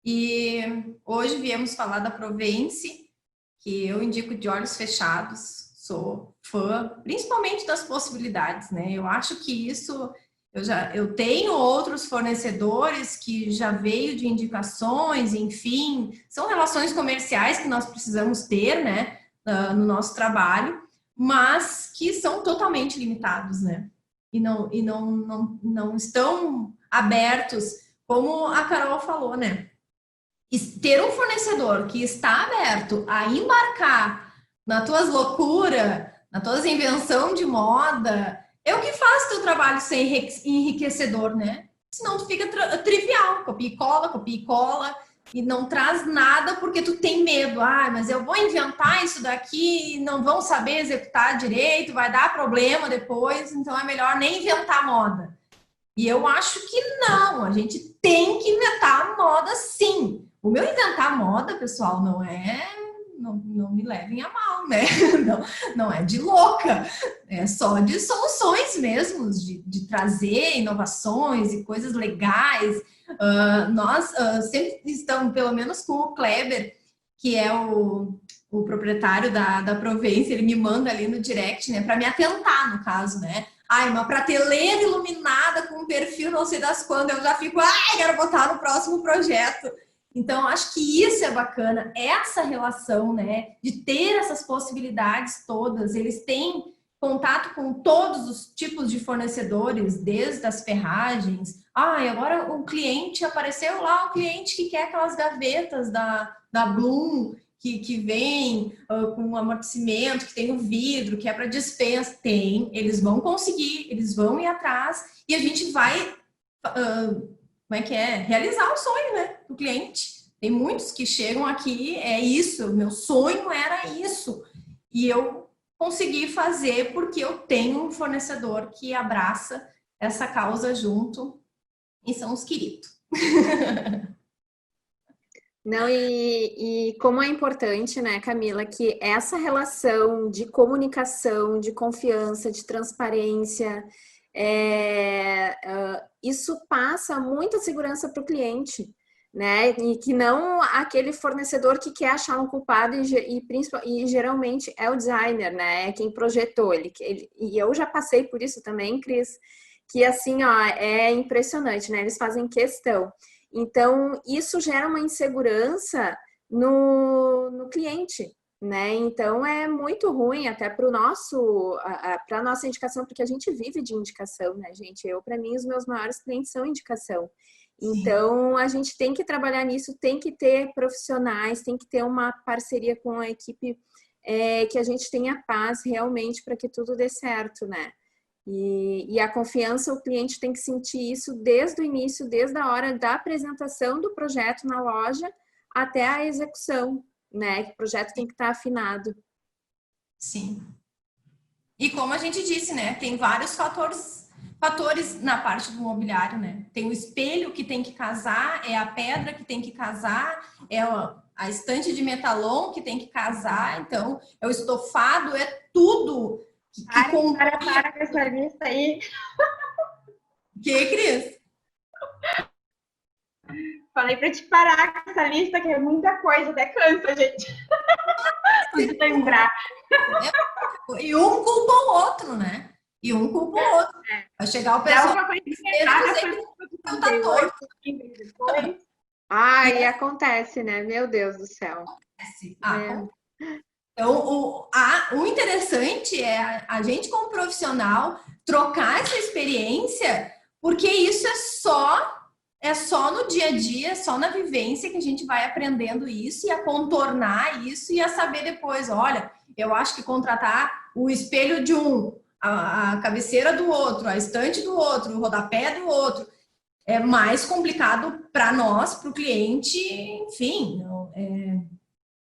E hoje viemos falar da Provence, que eu indico de olhos fechados, sou fã, principalmente das possibilidades, né? Eu acho que isso, eu tenho outros fornecedores que já veio de indicações, enfim, são relações comerciais que nós precisamos ter, né, no nosso trabalho, mas que são totalmente limitados, né? E não estão abertos, como a Carol falou, né? Ter um fornecedor que está aberto a embarcar nas tuas loucuras, nas tuas invenção de moda, é o que faz teu trabalho ser enriquecedor, né? Senão tu fica trivial, copia e cola, e não traz nada porque tu tem medo. Mas eu vou inventar isso daqui e não vão saber executar direito, vai dar problema depois, então é melhor nem inventar moda. E eu acho que não, a gente tem que inventar moda sim. O meu inventar moda, pessoal, não me levem a mal, né? Não é de louca, é só de soluções mesmo, de trazer inovações e coisas legais. Nós sempre estamos, pelo menos com o Kleber, que é o proprietário da Provence, ele me manda ali no direct, né, para me atentar, no caso, né? Uma prateleira iluminada com um perfil não sei das quando, eu já fico, quero botar no próximo projeto. Então, acho que isso é bacana, essa relação, né, de ter essas possibilidades todas. Eles têm contato com todos os tipos de fornecedores, desde as ferragens. Agora o cliente, apareceu lá um cliente que quer aquelas gavetas da Bloom, que vem com amortecimento, que tem o vidro, que é para dispensa. Eles vão conseguir, eles vão ir atrás e a gente vai... realizar o sonho, né, do cliente. Tem muitos que chegam aqui, é isso, meu sonho era isso. E eu consegui fazer porque eu tenho um fornecedor que abraça essa causa junto e são os queridos. Não, e como é importante, né, Camila, que essa relação de comunicação, de confiança, de transparência, isso passa muita segurança para o cliente, né? E que não aquele fornecedor que quer achar um culpado e geralmente é o designer, né? É quem projetou e eu já passei por isso também, Cris, que assim, é impressionante, né? Eles fazem questão. Então, isso gera uma insegurança no cliente, né? Então, é muito ruim até para a nossa indicação, porque a gente vive de indicação, né, gente? Para mim, os meus maiores clientes são indicação. Então, a gente tem que trabalhar nisso, tem que ter profissionais, tem que ter uma parceria com a equipe que a gente tenha paz realmente para que tudo dê certo, né? E a confiança, o cliente tem que sentir isso desde o início, desde a hora da apresentação do projeto na loja até a execução, né? O projeto tem que estar afinado. Sim. E como a gente disse, né? Tem vários fatores na parte do mobiliário, né? Tem o espelho que tem que casar, é a pedra que tem que casar, é a estante de metalon que tem que casar, então é o estofado, é tudo... Para com essa lista aí. Que, Cris? Falei para te parar com essa lista, que é muita coisa, até cansa, gente. Preciso lembrar. E um culpa o outro, né? E um culpa o outro. Vai chegar o pessoal tá torto. Ai, acontece, né? Meu Deus do céu. Então, o interessante é a gente, como profissional, trocar essa experiência, porque isso é só no dia a dia, é só na vivência que a gente vai aprendendo isso e a contornar isso e a saber depois, olha, eu acho que contratar o espelho de um, a cabeceira do outro, a estante do outro, o rodapé do outro, é mais complicado para nós, para o cliente, enfim,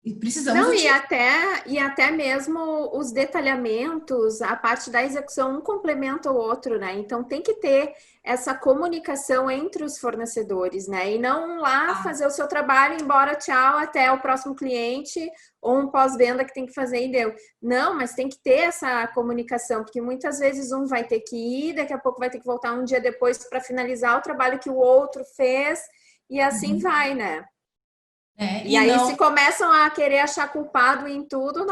e precisamos... Não, e até mesmo os detalhamentos, a parte da execução, um complementa o outro, né? Então tem que ter essa comunicação entre os fornecedores, né? E não lá fazer o seu trabalho, embora, tchau, até o próximo cliente, ou um pós-venda que tem que fazer e deu. Não, mas tem que ter essa comunicação, porque muitas vezes um vai ter que ir, daqui a pouco vai ter que voltar um dia depois para finalizar o trabalho que o outro fez, e assim vai, né? E aí, se começam a querer achar culpado em tudo,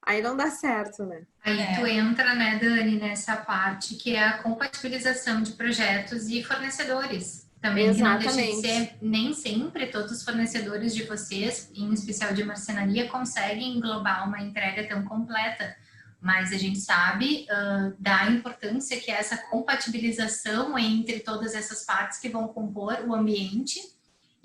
aí não dá certo, né? Aí tu entra, né, Dani, nessa parte que é a compatibilização de projetos e fornecedores. Também Exatamente. Que não deixa de ser, nem sempre todos os fornecedores de vocês, em especial de marcenaria, conseguem englobar uma entrega tão completa. Mas a gente sabe da importância que é essa compatibilização entre todas essas partes que vão compor o ambiente.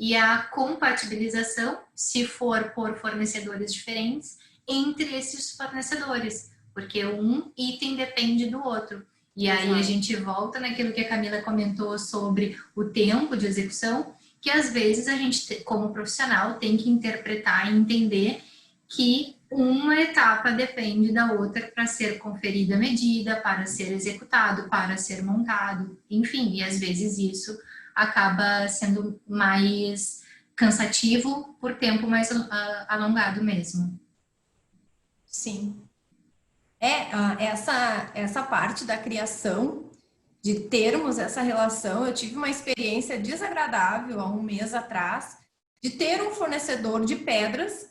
E a compatibilização, se for por fornecedores diferentes, entre esses fornecedores, porque um item depende do outro. E aí a gente volta naquilo que a Camila comentou sobre o tempo de execução, que às vezes a gente, como profissional, tem que interpretar e entender que uma etapa depende da outra para ser conferida a medida, para ser executado, para ser montado, enfim, e às vezes isso acaba sendo mais cansativo por tempo mais alongado mesmo. Sim. Essa parte da criação, de termos essa relação, eu tive uma experiência desagradável há um mês atrás, de ter um fornecedor de pedras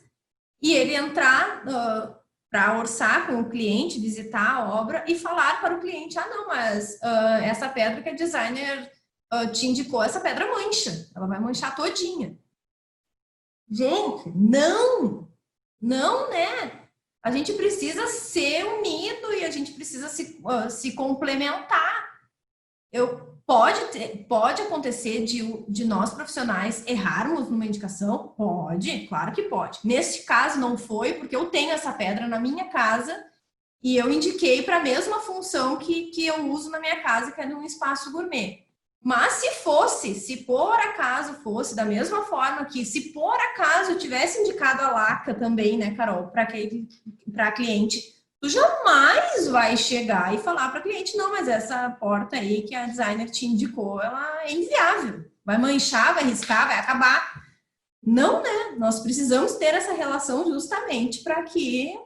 e ele entrar para orçar com o cliente, visitar a obra e falar para o cliente, não, mas essa pedra que a designer te indicou, essa pedra mancha, ela vai manchar todinha. Gente, não, né? A gente precisa ser unido e a gente precisa se complementar. Pode acontecer de nós profissionais errarmos numa indicação? Pode, claro que pode. Neste caso não foi, porque eu tenho essa pedra na minha casa e eu indiquei para a mesma função que eu uso na minha casa, que é num espaço gourmet. Mas se por acaso fosse da mesma forma que, se por acaso eu tivesse indicado a laca também, né, Carol, para cliente, tu jamais vai chegar e falar para cliente, não, mas essa porta aí que a designer te indicou, ela é inviável, vai manchar, vai riscar, vai acabar. Não, né? Nós precisamos ter essa relação justamente para que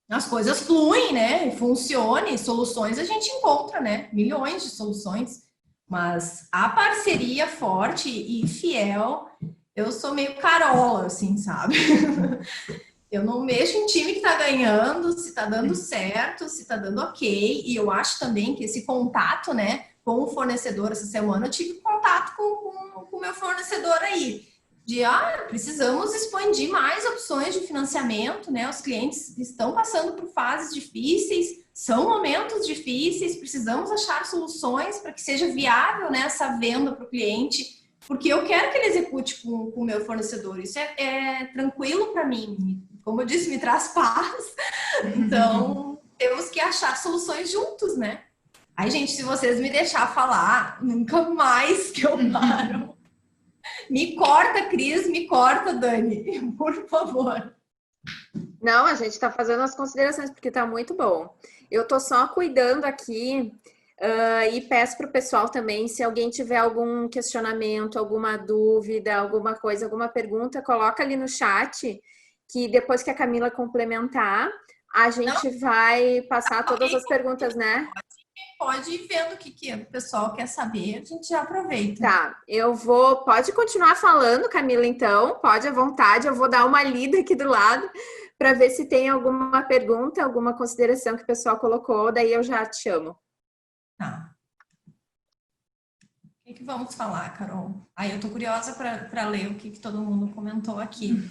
as coisas fluem, né? Funcione, soluções a gente encontra, né? Milhões de soluções. Mas a parceria forte e fiel, eu sou meio carola, assim, sabe? Eu não mexo em time que tá ganhando, se tá dando certo, se tá dando ok. E eu acho também que esse contato, né, com o fornecedor, essa semana eu tive contato com o meu fornecedor aí. Precisamos expandir mais opções de financiamento, né? Os clientes estão passando por fases difíceis, são momentos difíceis, precisamos achar soluções para que seja viável, né, essa venda para o cliente, porque eu quero que ele execute com o meu fornecedor. Isso é tranquilo para mim, como eu disse, me traz paz. Então, temos que achar soluções juntos, né? Aí, gente, se vocês me deixar falar, nunca mais que eu paro. Me corta, Cris, me corta, Dani, por favor. Não, a gente está fazendo as considerações, porque está muito bom. Eu estou só cuidando aqui e peço para o pessoal também, se alguém tiver algum questionamento, alguma dúvida, alguma coisa, alguma pergunta, coloca ali no chat, que depois que a Camila complementar, a gente vai passar todas as perguntas, né? pode ir vendo o que o pessoal quer saber, a gente já aproveita. Tá, pode continuar falando, Camila, então, pode à vontade, eu vou dar uma lida aqui do lado para ver se tem alguma pergunta, alguma consideração que o pessoal colocou, daí eu já te chamo. Tá. O que vamos falar, Carol? Eu tô curiosa para ler o que todo mundo comentou aqui.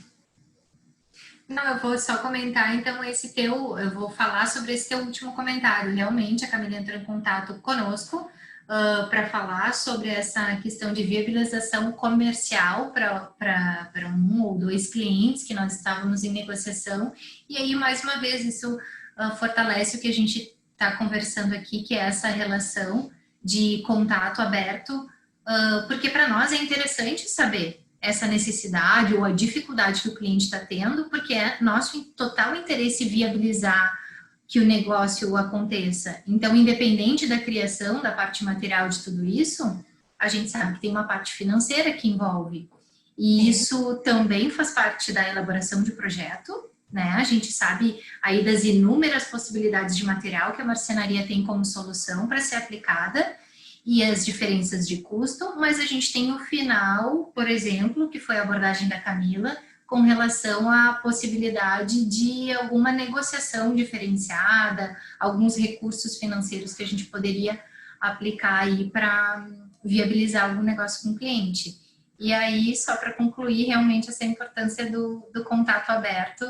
Não, eu vou só comentar, então, eu vou falar sobre esse teu último comentário. Realmente, a Camila entrou em contato conosco para falar sobre essa questão de viabilização comercial para um ou dois clientes que nós estávamos em negociação. E aí, mais uma vez, isso fortalece o que a gente está conversando aqui, que é essa relação de contato aberto, porque para nós é interessante saber essa necessidade ou a dificuldade que o cliente está tendo, porque é nosso total interesse viabilizar que o negócio aconteça. Então, independente da criação, da parte material de tudo isso, a gente sabe que tem uma parte financeira que envolve. E isso também faz parte da elaboração de projeto, né? A gente sabe aí das inúmeras possibilidades de material que a marcenaria tem como solução para ser aplicada, e as diferenças de custo, mas a gente tem o final, por exemplo, que foi a abordagem da Camila, com relação à possibilidade de alguma negociação diferenciada, alguns recursos financeiros que a gente poderia aplicar aí para viabilizar algum negócio com o cliente. E aí, só para concluir, realmente essa importância do contato aberto,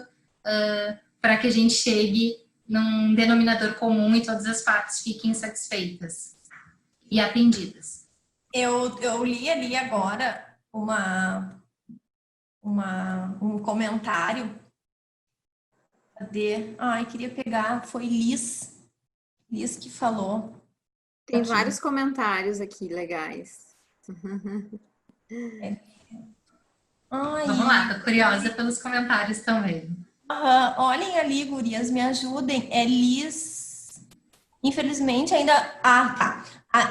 para que a gente chegue num denominador comum e todas as partes fiquem satisfeitas e atendidas. Eu li ali agora um comentário. Cadê? Queria pegar, foi Liz que falou. Tem vários comentários aqui legais. Vamos lá, tô curiosa pelos comentários também. Olhem ali, gurias, me ajudem. É Liz. Infelizmente ainda...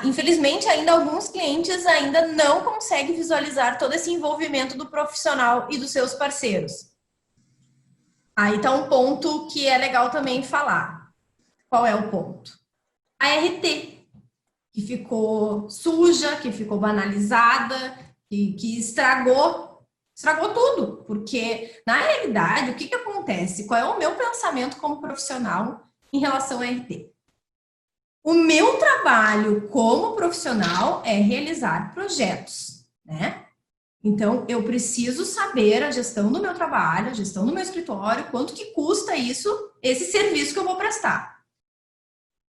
Infelizmente, ainda alguns clientes ainda não conseguem visualizar todo esse envolvimento do profissional e dos seus parceiros. Aí tá um ponto que é legal também falar. Qual é o ponto? A RT, que ficou suja, que ficou banalizada, que estragou tudo. Porque, na realidade, o que acontece? Qual é o meu pensamento como profissional em relação à RT? O meu trabalho como profissional é realizar projetos, né? Então, eu preciso saber a gestão do meu trabalho, a gestão do meu escritório, quanto que custa esse serviço que eu vou prestar.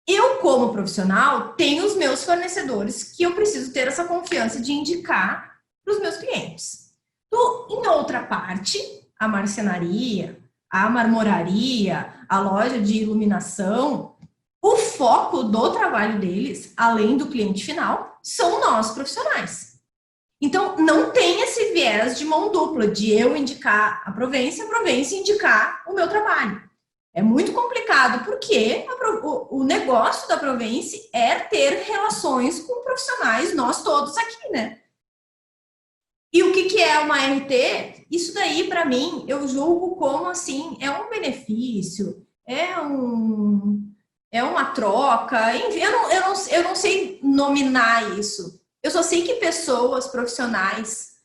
Eu, como profissional, tenho os meus fornecedores que eu preciso ter essa confiança de indicar para os meus clientes. Em outra parte, a marcenaria, a marmoraria, a loja de iluminação... O foco do trabalho deles, além do cliente final, são nós profissionais. Então, não tem esse viés de mão dupla, de eu indicar a Provence indicar o meu trabalho. É muito complicado, porque o negócio da Provence é ter relações com profissionais, nós todos aqui, né? E o que é uma RT? Isso daí, para mim, eu julgo como, assim, é um benefício, é uma troca, enfim, eu não sei nominar isso. Eu só sei que pessoas profissionais,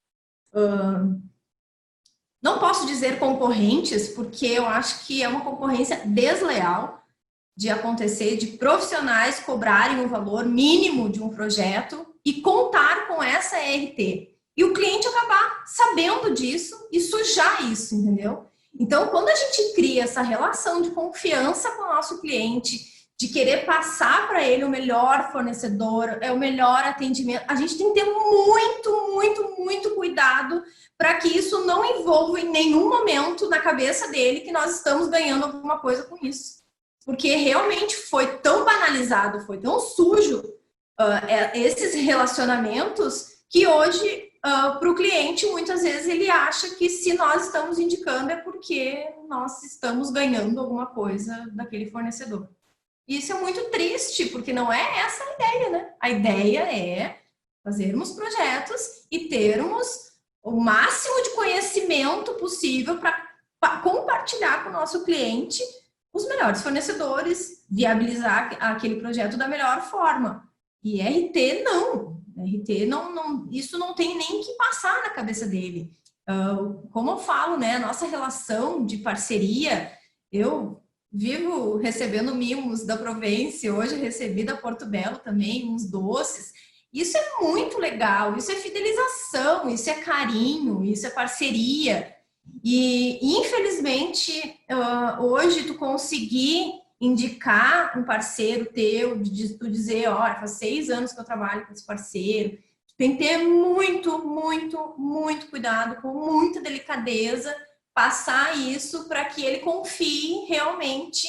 não posso dizer concorrentes, porque eu acho que é uma concorrência desleal de acontecer, de profissionais cobrarem um valor mínimo de um projeto e contar com essa RT. E o cliente acabar sabendo disso e sujar isso, entendeu? Então, quando a gente cria essa relação de confiança com o nosso cliente, de querer passar para ele o melhor fornecedor, o melhor atendimento, a gente tem que ter muito cuidado para que isso não envolva em nenhum momento na cabeça dele que nós estamos ganhando alguma coisa com isso. Porque realmente foi tão banalizado, foi tão sujo esses relacionamentos que hoje, para o cliente, muitas vezes ele acha que se nós estamos indicando é porque nós estamos ganhando alguma coisa daquele fornecedor. Isso é muito triste, porque não é essa a ideia, né? A ideia é fazermos projetos e termos o máximo de conhecimento possível para compartilhar com o nosso cliente os melhores fornecedores, viabilizar aquele projeto da melhor forma. E RT não. RT isso não tem nem que passar na cabeça dele. Como eu falo, né, a nossa relação de parceria, eu vivo recebendo mimos da Provence, hoje recebi da Porto Belo também, uns doces. Isso é muito legal, isso é fidelização, isso é carinho, isso é parceria. E, infelizmente, hoje tu conseguir indicar um parceiro teu, tu dizer, olha, faz 6 anos que eu trabalho com esse parceiro, tem que ter muito, muito, muito cuidado, com muita delicadeza, passar isso para que ele confie realmente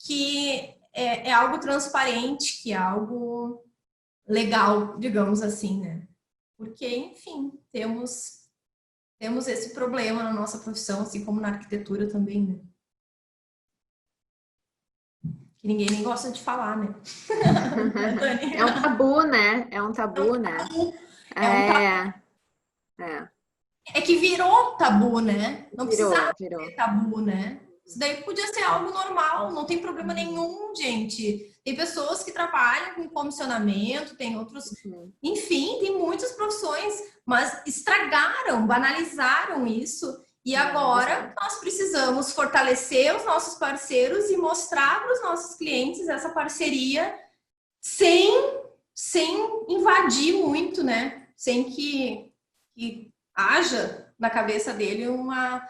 que é algo transparente, que é algo legal, digamos assim, né? Porque, enfim, temos esse problema na nossa profissão, assim como na arquitetura também, né? Que ninguém nem gosta de falar, né? É um tabu, né? É um tabu, né? É que virou tabu, né? Não precisava Virou. ser tabu, né? Isso daí podia ser algo normal, não tem problema nenhum, gente. Tem pessoas que trabalham com comissionamento, tem outros... Enfim, tem muitas profissões, mas estragaram, banalizaram isso. E agora nós precisamos fortalecer os nossos parceiros e mostrar para os nossos clientes essa parceria sem invadir muito, né? Sem que haja na cabeça dele uma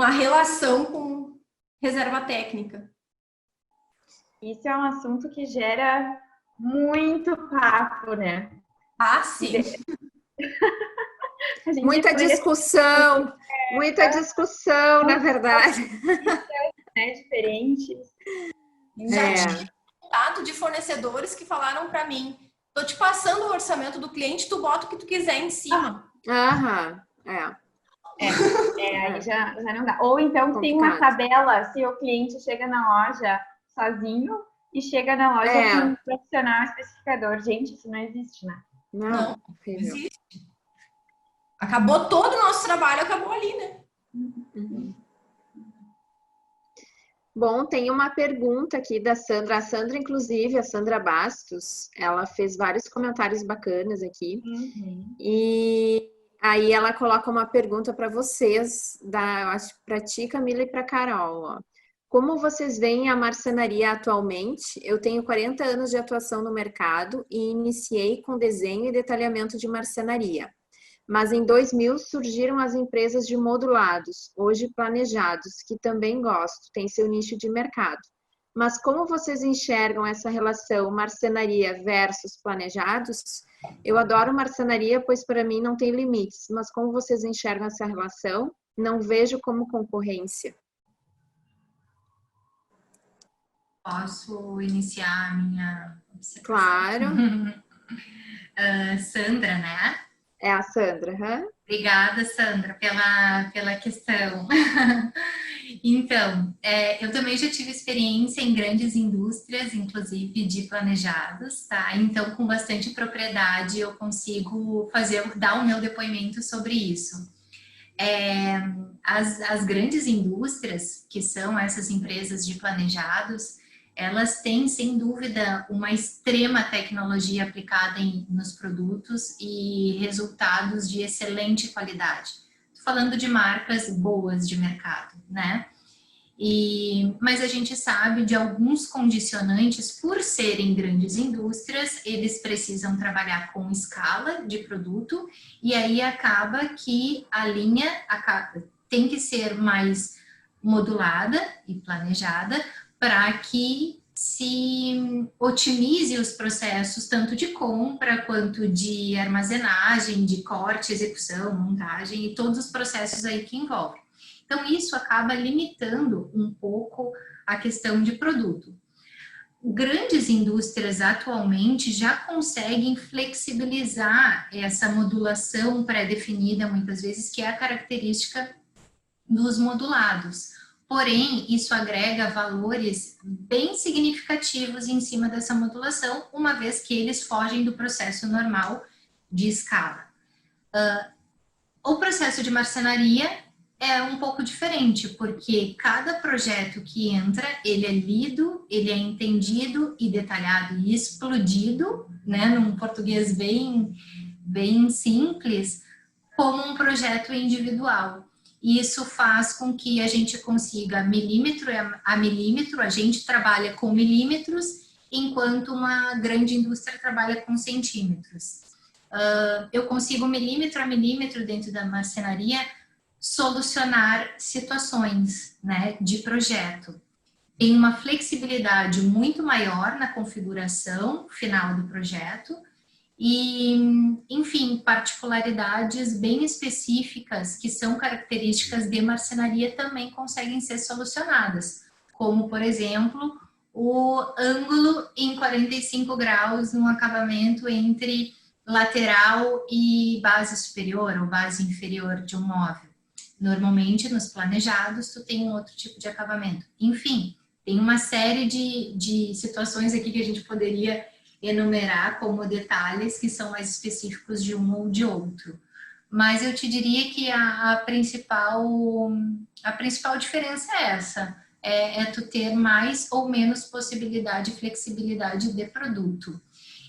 relação com reserva técnica. Isso é um assunto que gera muito papo, né? Ah, sim. Muita discussão, na verdade. Diferentes. Já tive contato de fornecedores que falaram para mim, tô te passando o orçamento do cliente, tu bota o que tu quiser em cima. Aí já não dá. Ou então tem uma tabela, se o cliente chega na loja sozinho e chega na loja com um profissional especificador. Gente, isso não existe, né? Não existe. Acabou todo o nosso trabalho, acabou ali, né? Bom, tem uma pergunta aqui da Sandra. A Sandra, inclusive, a Sandra Bastos, ela fez vários comentários bacanas aqui. E aí ela coloca uma pergunta para vocês, eu acho para ti, Camila, e para Carol. Ó. Como vocês veem a marcenaria atualmente? Eu tenho 40 anos de atuação no mercado e iniciei com desenho e detalhamento de marcenaria. Mas em 2000 surgiram as empresas de modulados, hoje planejados, que também gosto, tem seu nicho de mercado. Mas como vocês enxergam essa relação marcenaria versus planejados? Eu adoro marcenaria, pois para mim não tem limites, mas como vocês enxergam essa relação? Não vejo como concorrência. Posso iniciar a minha observação? Claro. Sandra, né? É a Sandra, Obrigada, Sandra, pela questão. Então, eu também já tive experiência em grandes indústrias, inclusive de planejados, tá? Então, com bastante propriedade, eu consigo dar o meu depoimento sobre isso. As grandes indústrias, que são essas empresas de planejados, elas têm, sem dúvida, uma extrema tecnologia aplicada nos produtos e resultados de excelente qualidade. Estou falando de marcas boas de mercado, né? Mas a gente sabe de alguns condicionantes, por serem grandes indústrias, eles precisam trabalhar com escala de produto e aí acaba que a linha tem que ser mais modulada e planejada para que se otimize os processos, tanto de compra, quanto de armazenagem, de corte, execução, montagem e todos os processos aí que envolvem. Então, isso acaba limitando um pouco a questão de produto. Grandes indústrias atualmente já conseguem flexibilizar essa modulação pré-definida, muitas vezes, que é a característica dos modulados. Porém, isso agrega valores bem significativos em cima dessa modulação, uma vez que eles fogem do processo normal de escala. O processo de marcenaria é um pouco diferente, porque cada projeto que entra, ele é lido, ele é entendido e detalhado e explodido, né, num português bem simples, como um projeto individual. E isso faz com que a gente consiga milímetro a milímetro, a gente trabalha com milímetros, enquanto uma grande indústria trabalha com centímetros. Eu consigo milímetro a milímetro dentro da marcenaria solucionar situações, né, de projeto. Tem uma flexibilidade muito maior na configuração final do projeto e, enfim, particularidades bem específicas que são características de marcenaria também conseguem ser solucionadas, como, por exemplo, o ângulo em 45 graus no acabamento entre lateral e base superior ou base inferior de um móvel. Normalmente, nos planejados, tu tem um outro tipo de acabamento. Enfim, tem uma série de situações aqui que a gente poderia enumerar como detalhes que são mais específicos de um ou de outro. Mas eu te diria que a principal diferença é essa. É tu ter mais ou menos possibilidade e flexibilidade de produto.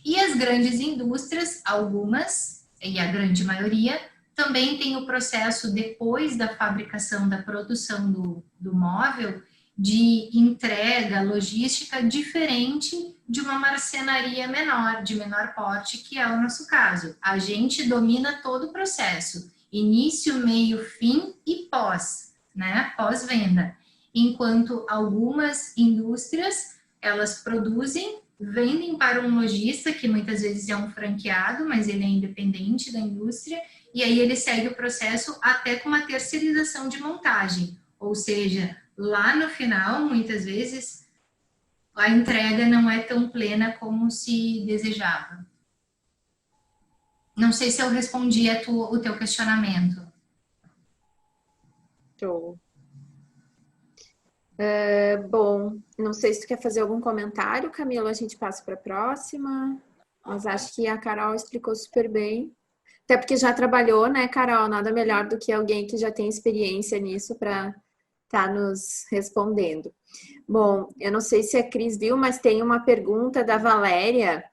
E as grandes indústrias, algumas, e a grande maioria, também tem o processo depois da fabricação, da produção do móvel, de entrega, logística diferente de uma marcenaria menor, de menor porte, que é o nosso caso. A gente domina todo o processo, início, meio, fim e pós, né? Pós-venda. Enquanto algumas indústrias, elas produzem, vendem para um lojista, que muitas vezes é um franqueado, mas ele é independente da indústria, e aí ele segue o processo até com uma terceirização de montagem. Ou seja, lá no final, muitas vezes, a entrega não é tão plena como se desejava. Não sei se eu respondi o teu questionamento. Show. Bom, não sei se tu quer fazer algum comentário, Camila, a gente passa para a próxima, mas acho que a Carol explicou super bem, até porque já trabalhou, né, Carol? Nada melhor do que alguém que já tem experiência nisso para estar nos respondendo. Bom, eu não sei se a Cris viu, mas tem uma pergunta da Valéria,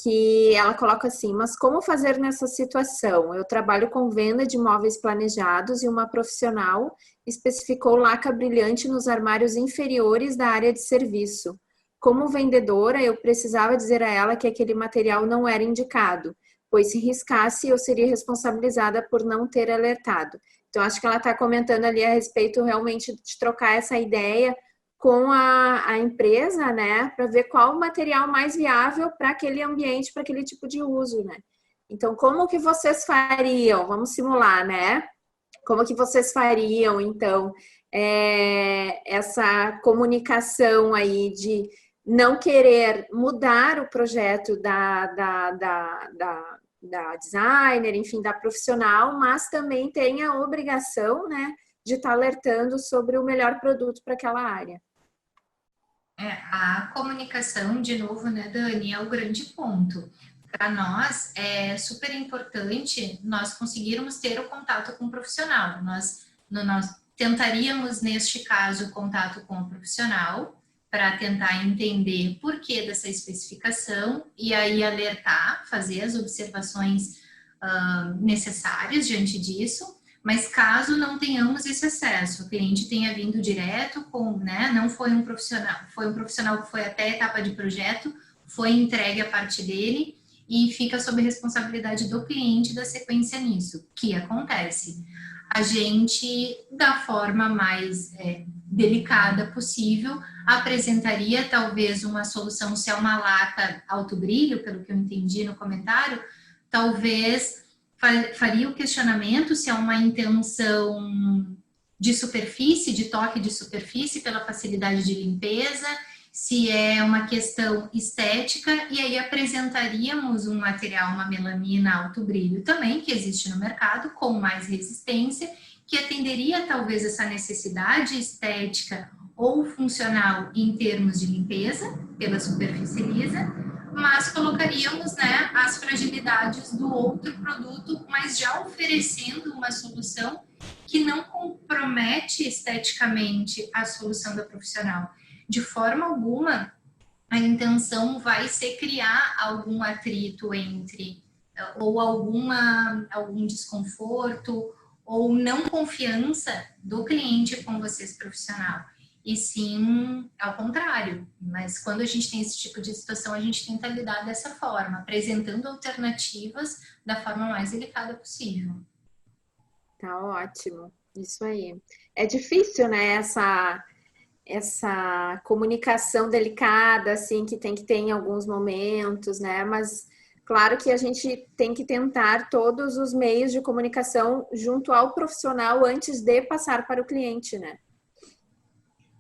que ela coloca assim: mas como fazer nessa situação? Eu trabalho com venda de móveis planejados e uma profissional especificou laca brilhante nos armários inferiores da área de serviço. Como vendedora, eu precisava dizer a ela que aquele material não era indicado, pois se riscasse eu seria responsabilizada por não ter alertado. Então, acho que ela está comentando ali a respeito realmente de trocar essa ideia com a empresa, né, para ver qual o material mais viável para aquele ambiente, para aquele tipo de uso, né. Então, como que vocês fariam? Vamos simular, né? Como que vocês fariam, então, essa comunicação aí de não querer mudar o projeto da designer, enfim, da profissional, mas também tem a obrigação, né, de estar alertando sobre o melhor produto para aquela área. A comunicação, de novo, né, Dani, é o grande ponto. Para nós, é super importante nós conseguirmos ter o contato com o profissional. Nós tentaríamos, neste caso, o contato com o profissional para tentar entender por que dessa especificação e aí alertar, fazer as observações necessárias diante disso. Mas caso não tenhamos esse acesso, o cliente tenha vindo direto com, né, não foi um profissional que foi até a etapa de projeto, foi entregue a parte dele e fica sob responsabilidade do cliente da sequência nisso, que acontece. A gente, da forma mais delicada possível, apresentaria talvez uma solução, se é uma laca alto brilho, pelo que eu entendi no comentário, talvez faria o questionamento se é uma intenção de superfície, de toque de superfície pela facilidade de limpeza, se é uma questão estética, e aí apresentaríamos um material, uma melamina alto brilho também, que existe no mercado, com mais resistência, que atenderia talvez essa necessidade estética ou funcional em termos de limpeza, pela superfície lisa, mas colocaríamos, né, as fragilidades do outro produto, mas já oferecendo uma solução que não compromete esteticamente a solução da profissional. De forma alguma, a intenção vai ser criar algum atrito entre, ou algum desconforto, ou não confiança do cliente com vocês, profissional. E sim, ao contrário. Mas quando a gente tem esse tipo de situação, a gente tenta lidar dessa forma, apresentando alternativas da forma mais delicada possível. Tá ótimo, isso aí. É difícil, né, essa comunicação delicada, assim, que tem que ter em alguns momentos, né, mas claro que a gente tem que tentar todos os meios de comunicação junto ao profissional antes de passar para o cliente, né.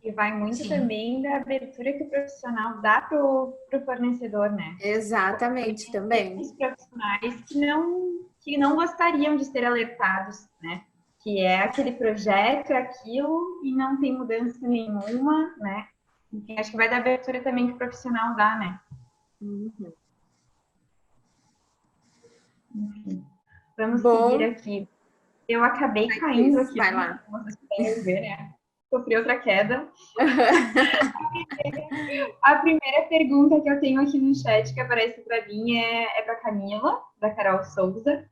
E vai muito Sim. também da abertura que o profissional dá para o fornecedor, né? Exatamente, Porque também. tem profissionais que não gostariam de ser alertados, né? Que é aquele projeto, aquilo, e não tem mudança nenhuma, né? Enfim, acho que vai da abertura também que o profissional dá, né? Uhum. Enfim, vamos Bom. seguir aqui. Eu acabei caindo aqui. Vai lá. Como vocês podem ver, né? Sofri outra queda. A primeira pergunta que eu tenho aqui no chat que aparece para mim é para Camila, da Carol Souza.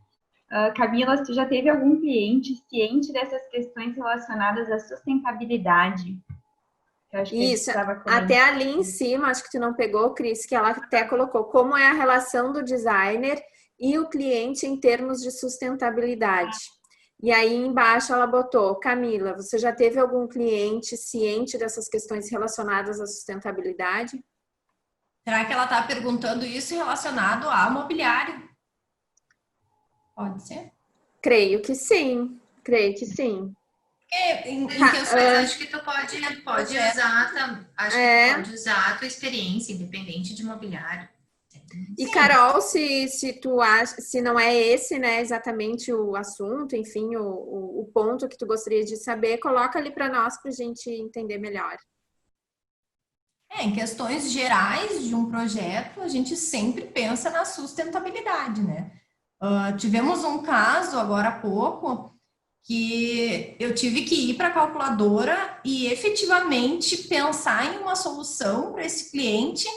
Camila, tu já teve algum cliente ciente dessas questões relacionadas à sustentabilidade? Eu acho que Isso, até ali em cima, acho que tu não pegou, Cris, que ela até colocou como é a relação do designer e o cliente em termos de sustentabilidade. E aí embaixo ela botou, Camila, você já teve algum cliente ciente dessas questões relacionadas à sustentabilidade? Será que ela está perguntando isso relacionado a mobiliário? Pode ser? Creio que sim, creio que sim. Em questões, acho que tu pode usar, que pode usar a tua experiência, independente de mobiliário. E Carol, se tu acha, se não é esse, né, exatamente o assunto, enfim, o ponto que tu gostaria de saber, coloca ali para nós para a gente entender melhor. Em questões gerais de um projeto, a gente sempre pensa na sustentabilidade, né? Tivemos um caso agora há pouco que eu tive que ir para a calculadora e efetivamente pensar em uma solução para esse cliente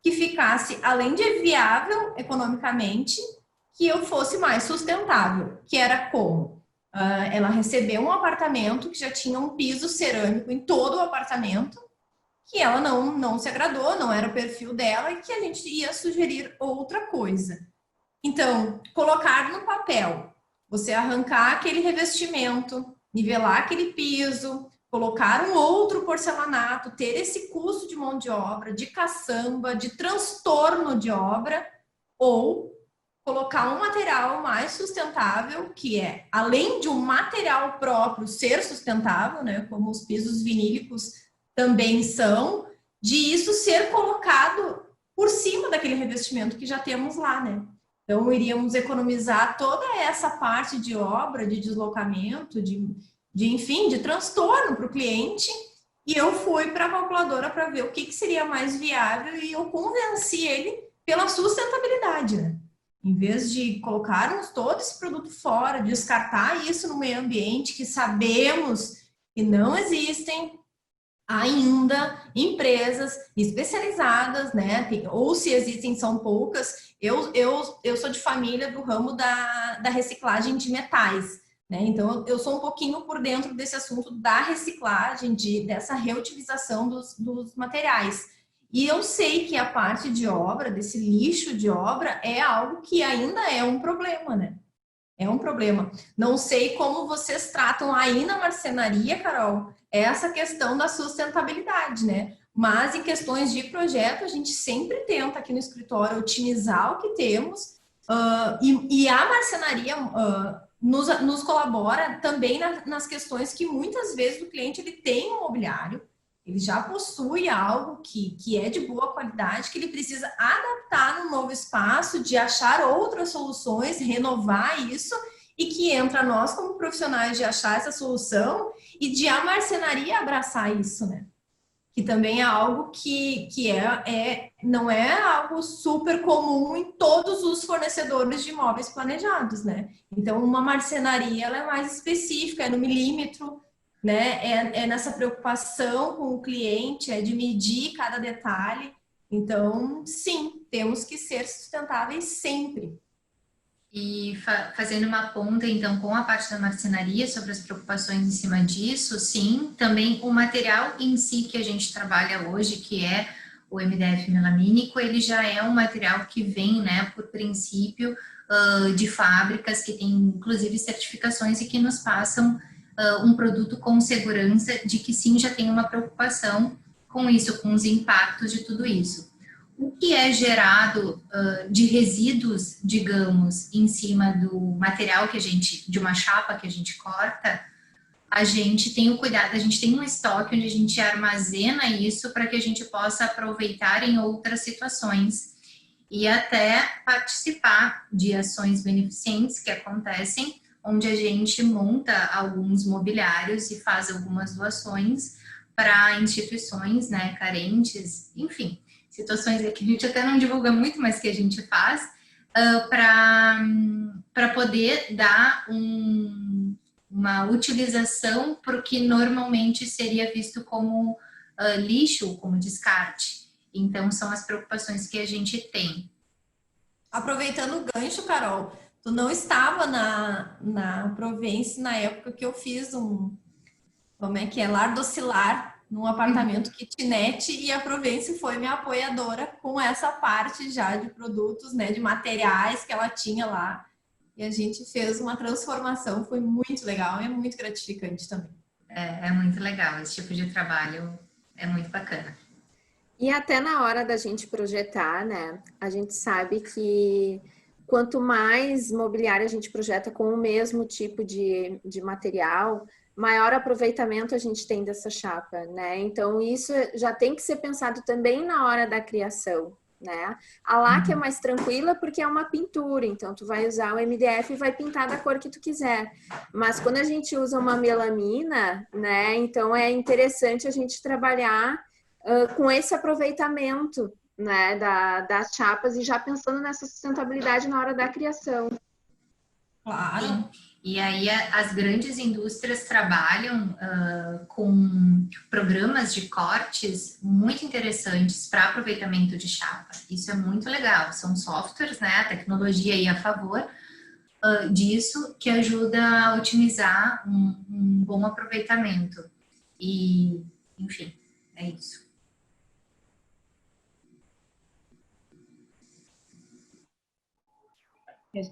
que ficasse, além de viável economicamente, que eu fosse mais sustentável, que era como? Ela recebeu um apartamento que já tinha um piso cerâmico em todo o apartamento, que ela não se agradou, não era o perfil dela e que a gente ia sugerir outra coisa. Então, colocar no papel, você arrancar aquele revestimento, nivelar aquele piso, colocar um outro porcelanato, ter esse custo de mão de obra, de caçamba, de transtorno de obra, ou colocar um material mais sustentável, que é, além de um material próprio ser sustentável, né, como os pisos vinílicos também são, de isso ser colocado por cima daquele revestimento que já temos lá, né? Então, iríamos economizar toda essa parte de obra, de deslocamento, enfim, de transtorno para o cliente. E eu fui para a calculadora para ver o que seria mais viável e eu convenci ele pela sustentabilidade, né? Em vez de colocarmos todo esse produto fora, descartar isso no meio ambiente, que sabemos que não existem ainda empresas especializadas, né? Ou se existem, são poucas. Eu sou de família do ramo da reciclagem de metais, né? Então, eu sou um pouquinho por dentro desse assunto da reciclagem, dessa reutilização dos materiais. E eu sei que a parte de obra, desse lixo de obra, é algo que ainda é um problema, né? É um problema. Não sei como vocês tratam aí na marcenaria, Carol, essa questão da sustentabilidade, né? Mas em questões de projeto, a gente sempre tenta aqui no escritório otimizar o que temos e a marcenaria nos colabora também nas questões que muitas vezes o cliente ele tem um mobiliário, ele já possui algo que é de boa qualidade, que ele precisa adaptar no novo espaço, de achar outras soluções, renovar isso, e que entra nós como profissionais de achar essa solução e de a marcenaria abraçar isso, né? que também é algo que não é algo super comum em todos os fornecedores de móveis planejados, né? Então, uma marcenaria, ela é mais específica, é no milímetro, né? É nessa preocupação com o cliente, é de medir cada detalhe. Então, sim, temos que ser sustentáveis sempre. E fazendo uma ponta, então, com a parte da marcenaria, sobre as preocupações em cima disso, sim, também o material em si que a gente trabalha hoje, que é o MDF melamínico, ele já é um material que vem, né, por princípio, de fábricas que têm, inclusive, certificações e que nos passam um produto com segurança de que, sim, já tem uma preocupação com isso, com os impactos de tudo isso. O que é gerado de resíduos, digamos, em cima do material de uma chapa que a gente corta, a gente tem o cuidado, a gente tem um estoque onde a gente armazena isso para que a gente possa aproveitar em outras situações e até participar de ações beneficentes que acontecem, onde a gente monta alguns mobiliários e faz algumas doações para instituições, né, carentes, enfim, situações que a gente até não divulga muito, mas que a gente faz, para poder dar uma utilização para o que normalmente seria visto como lixo, como descarte. Então, são as preocupações que a gente tem. Aproveitando o gancho, Carol, tu não estava na Provence na época que eu fiz lar docilar, num apartamento kitnet, e a Provence foi minha apoiadora com essa parte já de produtos, né, de materiais que ela tinha lá. E a gente fez uma transformação, foi muito legal, é muito gratificante também. É muito legal, esse tipo de trabalho é muito bacana. E até na hora da gente projetar, né, a gente sabe que quanto mais mobiliário a gente projeta com o mesmo tipo de material, maior aproveitamento a gente tem dessa chapa, né? Então, isso já tem que ser pensado também na hora da criação, né? A laque é mais tranquila porque é uma pintura, então tu vai usar o MDF e vai pintar da cor que tu quiser. Mas quando a gente usa uma melamina, né? Então, é interessante a gente trabalhar com esse aproveitamento, né? Das chapas e já pensando nessa sustentabilidade na hora da criação. Claro. E aí as grandes indústrias trabalham com programas de cortes muito interessantes para aproveitamento de chapa. Isso é muito legal. São softwares, né? A tecnologia aí a favor disso, que ajuda a otimizar um bom aproveitamento. E, enfim, é isso.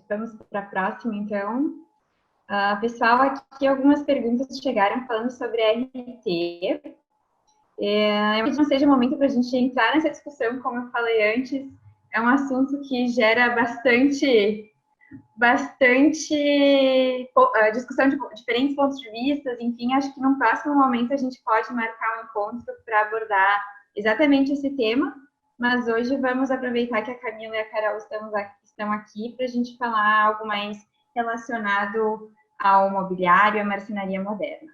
Vamos para a próxima, então. Pessoal, aqui algumas perguntas chegaram falando sobre RT. Eu acho que não seja o momento para a gente entrar nessa discussão, como eu falei antes, é um assunto que gera bastante discussão de diferentes pontos de vista, enfim, acho que num próximo momento a gente pode marcar um encontro para abordar exatamente esse tema, mas hoje vamos aproveitar que a Camila e a Carol estão aqui para a gente falar algo mais relacionado ao mobiliário e à marcenaria moderna.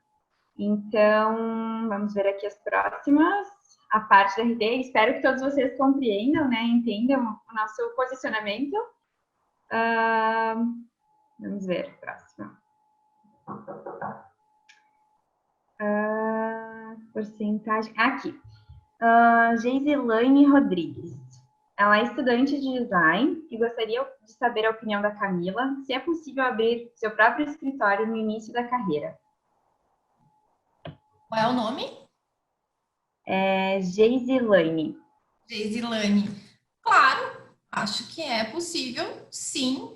Então, vamos ver aqui as próximas. A parte da RD, espero que todos vocês compreendam, né, entendam o nosso posicionamento. Vamos ver, próxima. Porcentagem, aqui. Geisilane Rodrigues. Ela é estudante de design e gostaria de saber a opinião da Camila, se é possível abrir seu próprio escritório no início da carreira. Qual é o nome? Geisilane. Geisilane. Claro, acho que é possível, sim.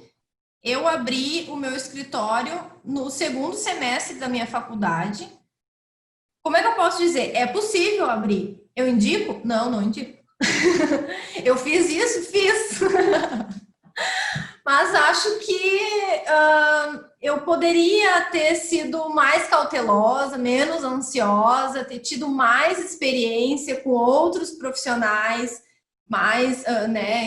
Eu abri o meu escritório no segundo semestre da minha faculdade. Como é que eu posso dizer? É possível abrir. Eu indico? Não, não indico. Eu fiz isso? Fiz. Mas acho que eu poderia ter sido mais cautelosa, menos ansiosa, ter tido mais experiência com outros profissionais mais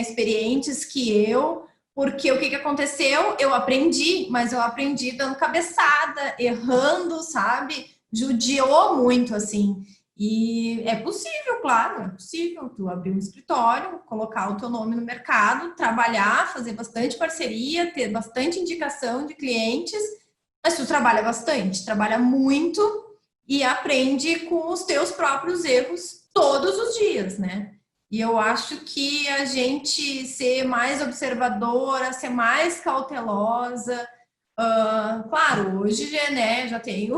experientes que eu, porque o que aconteceu? Eu aprendi, mas eu aprendi dando cabeçada, errando, sabe? Judiou muito, assim. E é possível, claro, é possível tu abrir um escritório, colocar o teu nome no mercado, trabalhar, fazer bastante parceria, ter bastante indicação de clientes, mas tu trabalha bastante, trabalha muito e aprende com os teus próprios erros todos os dias, né? E eu acho que a gente ser mais observadora, ser mais cautelosa, claro, hoje, né, já tenho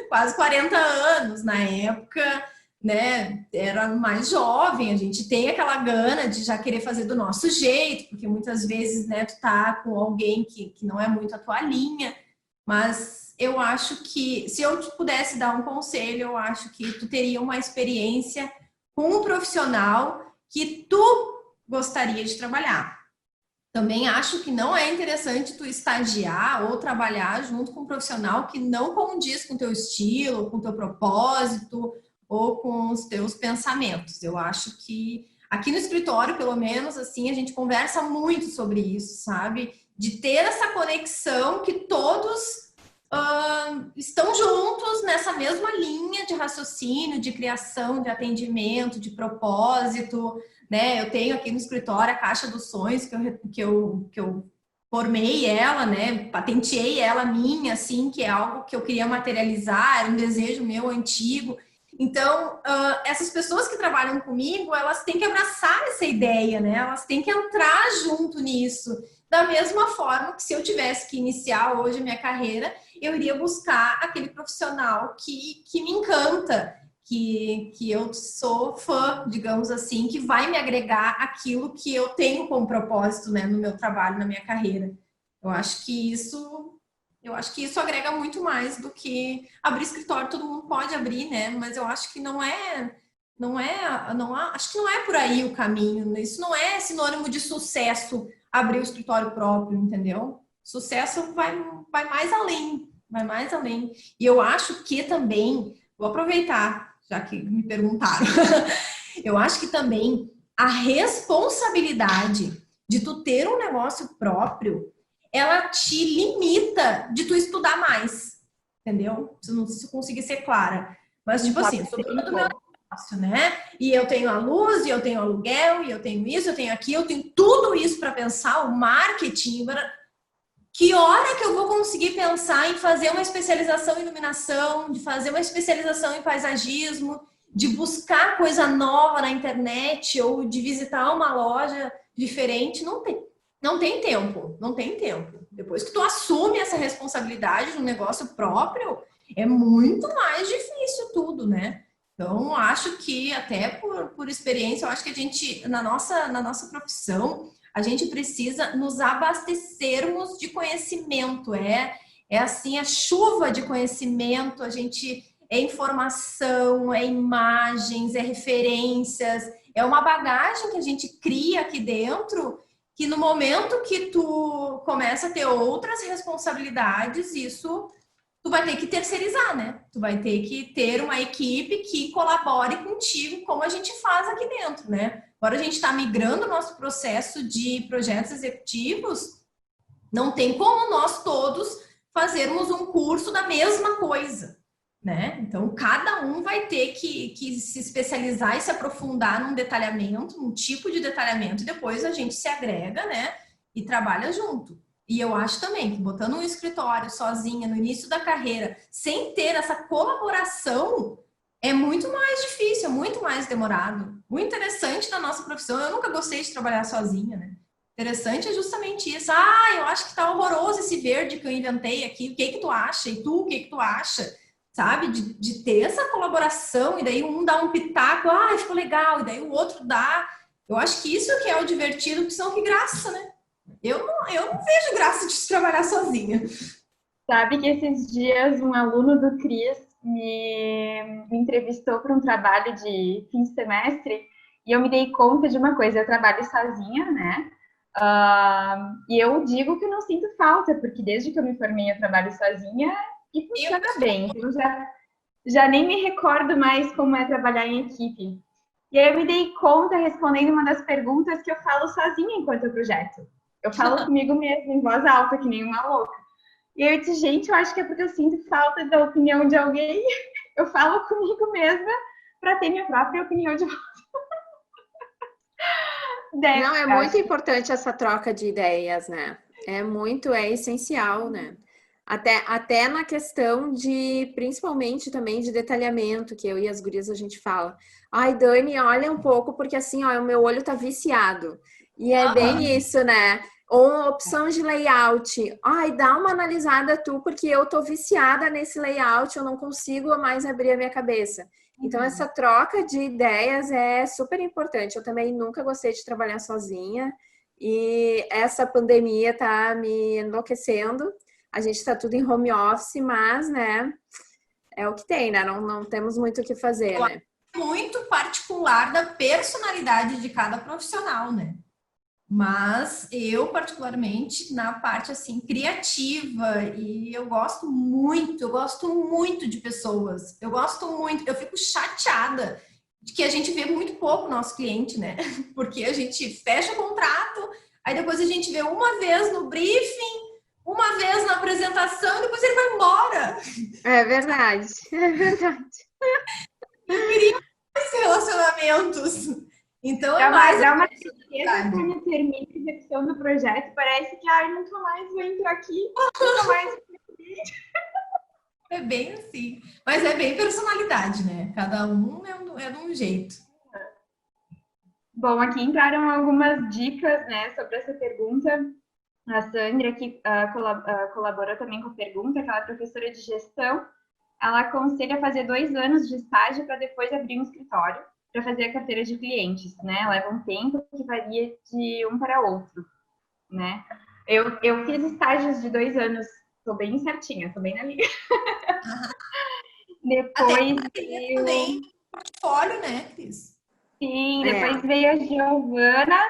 quase 40 anos, na época, né, era mais jovem, a gente tem aquela gana de já querer fazer do nosso jeito, porque muitas vezes, né, tu tá com alguém que não é muito a tua linha, mas eu acho que, se eu te pudesse dar um conselho, eu acho que tu teria uma experiência com um profissional que tu gostaria de trabalhar. Também acho que não é interessante tu estagiar ou trabalhar junto com um profissional que não condiz com o teu estilo, com o teu propósito ou com os teus pensamentos. Eu acho que aqui no escritório, pelo menos, assim, a gente conversa muito sobre isso, sabe? De ter essa conexão que todos estão juntos nessa mesma linha de raciocínio, de criação, de atendimento, de propósito, né? Eu tenho aqui no escritório a Caixa dos Sonhos, que eu formei ela, né? Patenteei ela minha, assim, que é algo que eu queria materializar, era um desejo meu antigo. Então, essas pessoas que trabalham comigo, elas têm que abraçar essa ideia, né? Elas têm que entrar junto nisso. Da mesma forma que se eu tivesse que iniciar hoje a minha carreira, eu iria buscar aquele profissional que me encanta, que eu sou fã, digamos assim, que vai me agregar aquilo que eu tenho como propósito, né, no meu trabalho, na minha carreira. Eu acho que isso agrega muito mais do que abrir escritório. Todo mundo pode abrir, né? Mas eu acho que acho que não é por aí o caminho. Isso não é sinônimo de sucesso, abrir o escritório próprio, entendeu? Sucesso vai mais além, vai mais além. E eu acho que também, vou aproveitar, já que me perguntaram, eu acho que também a responsabilidade de tu ter um negócio próprio, ela te limita de tu estudar mais, entendeu? Não sei se eu consegui ser clara, mas tipo assim, eu sou dona do meu negócio, né? E eu tenho a luz, e eu tenho aluguel, e eu tenho isso, eu tenho aquilo, eu tenho tudo isso para pensar, o marketing. Que hora que eu vou conseguir pensar em fazer uma especialização em iluminação, de fazer uma especialização em paisagismo, de buscar coisa nova na internet ou de visitar uma loja diferente? Não tem tempo, não tem tempo. Depois que tu assume essa responsabilidade no negócio próprio, é muito mais difícil tudo, né? Então, acho que até por experiência, eu acho que a gente, na nossa profissão, a gente precisa nos abastecermos de conhecimento. É assim, a chuva de conhecimento, é informação, é imagens, é referências, é uma bagagem que a gente cria aqui dentro, que no momento que tu começa a ter outras responsabilidades, isso tu vai ter que terceirizar, né? Tu vai ter que ter uma equipe que colabore contigo, como a gente faz aqui dentro, né? Agora a gente está migrando o nosso processo de projetos executivos, não tem como nós todos fazermos um curso da mesma coisa, né? Então, cada um vai ter que se especializar e se aprofundar num detalhamento, num tipo de detalhamento, e depois a gente se agrega, né? E trabalha junto. E eu acho também que botando um escritório sozinha no início da carreira, sem ter essa colaboração, é muito mais difícil, é muito mais demorado. O interessante da nossa profissão, eu nunca gostei de trabalhar sozinha, né? Interessante é justamente isso. Eu acho que tá horroroso esse verde que eu inventei aqui. O que tu acha? E tu, o que tu acha? Sabe? De ter essa colaboração, e daí um dá um pitaco, ficou legal, e daí o outro dá. Eu acho que isso que é o divertido, que são que graça, né? Eu não vejo graça de trabalhar sozinha. Sabe que esses dias um aluno do CRIS me entrevistou para um trabalho de fim de semestre, e eu me dei conta de uma coisa: eu trabalho sozinha, né? E eu digo que eu não sinto falta, porque desde que eu me formei eu trabalho sozinha e funciona bem. Então já nem me recordo mais como é trabalhar em equipe. E aí eu me dei conta, respondendo uma das perguntas, que eu falo sozinha enquanto eu projeto. Eu falo comigo mesma, em voz alta, que nem uma louca. E eu disse, gente, eu acho que é porque eu sinto falta da opinião de alguém. eu falo comigo mesma para ter minha própria opinião de volta. Não, é muito importante essa troca de ideias, né? É essencial, né? Até na questão de, principalmente também de detalhamento, que eu e as gurias a gente fala. Ai, Dani, olha um pouco, porque assim, ó, o meu olho tá viciado. E é bem isso, né? Ou opção de layout. Ai, dá uma analisada tu, porque eu tô viciada nesse layout, eu não consigo mais abrir a minha cabeça. Então, essa troca de ideias é super importante. Eu também nunca gostei de trabalhar sozinha. E essa pandemia tá me enlouquecendo. A gente está tudo em home office, mas, né, é o que tem, né? Não temos muito o que fazer, né? Muito particular da personalidade de cada profissional, né? Mas eu, particularmente, na parte, assim, criativa, e eu gosto muito de pessoas. Eu fico chateada de que a gente vê muito pouco o nosso cliente, né? Porque a gente fecha o contrato, aí depois a gente vê uma vez no briefing, uma vez na apresentação, depois ele vai embora. É verdade. Eu queria mais relacionamentos. Então, dá uma tristeza quando termina a execução do projeto. Parece que, nunca mais vou entrar aqui, nunca mais vou aqui. É bem assim. Mas é bem personalidade, né? Cada um é de um jeito. Bom, aqui entraram algumas dicas, né, sobre essa pergunta. A Sandra, que colaborou também com a pergunta, que ela é professora de gestão, ela aconselha fazer 2 anos de estágio para depois abrir um escritório para fazer a carteira de clientes, né? Leva um tempo que varia de um para outro, né? Eu fiz estágios de 2 anos, estou bem certinha, estou bem na linha. Depois também portfólio, né, Cris? Sim, depois veio a Giovana,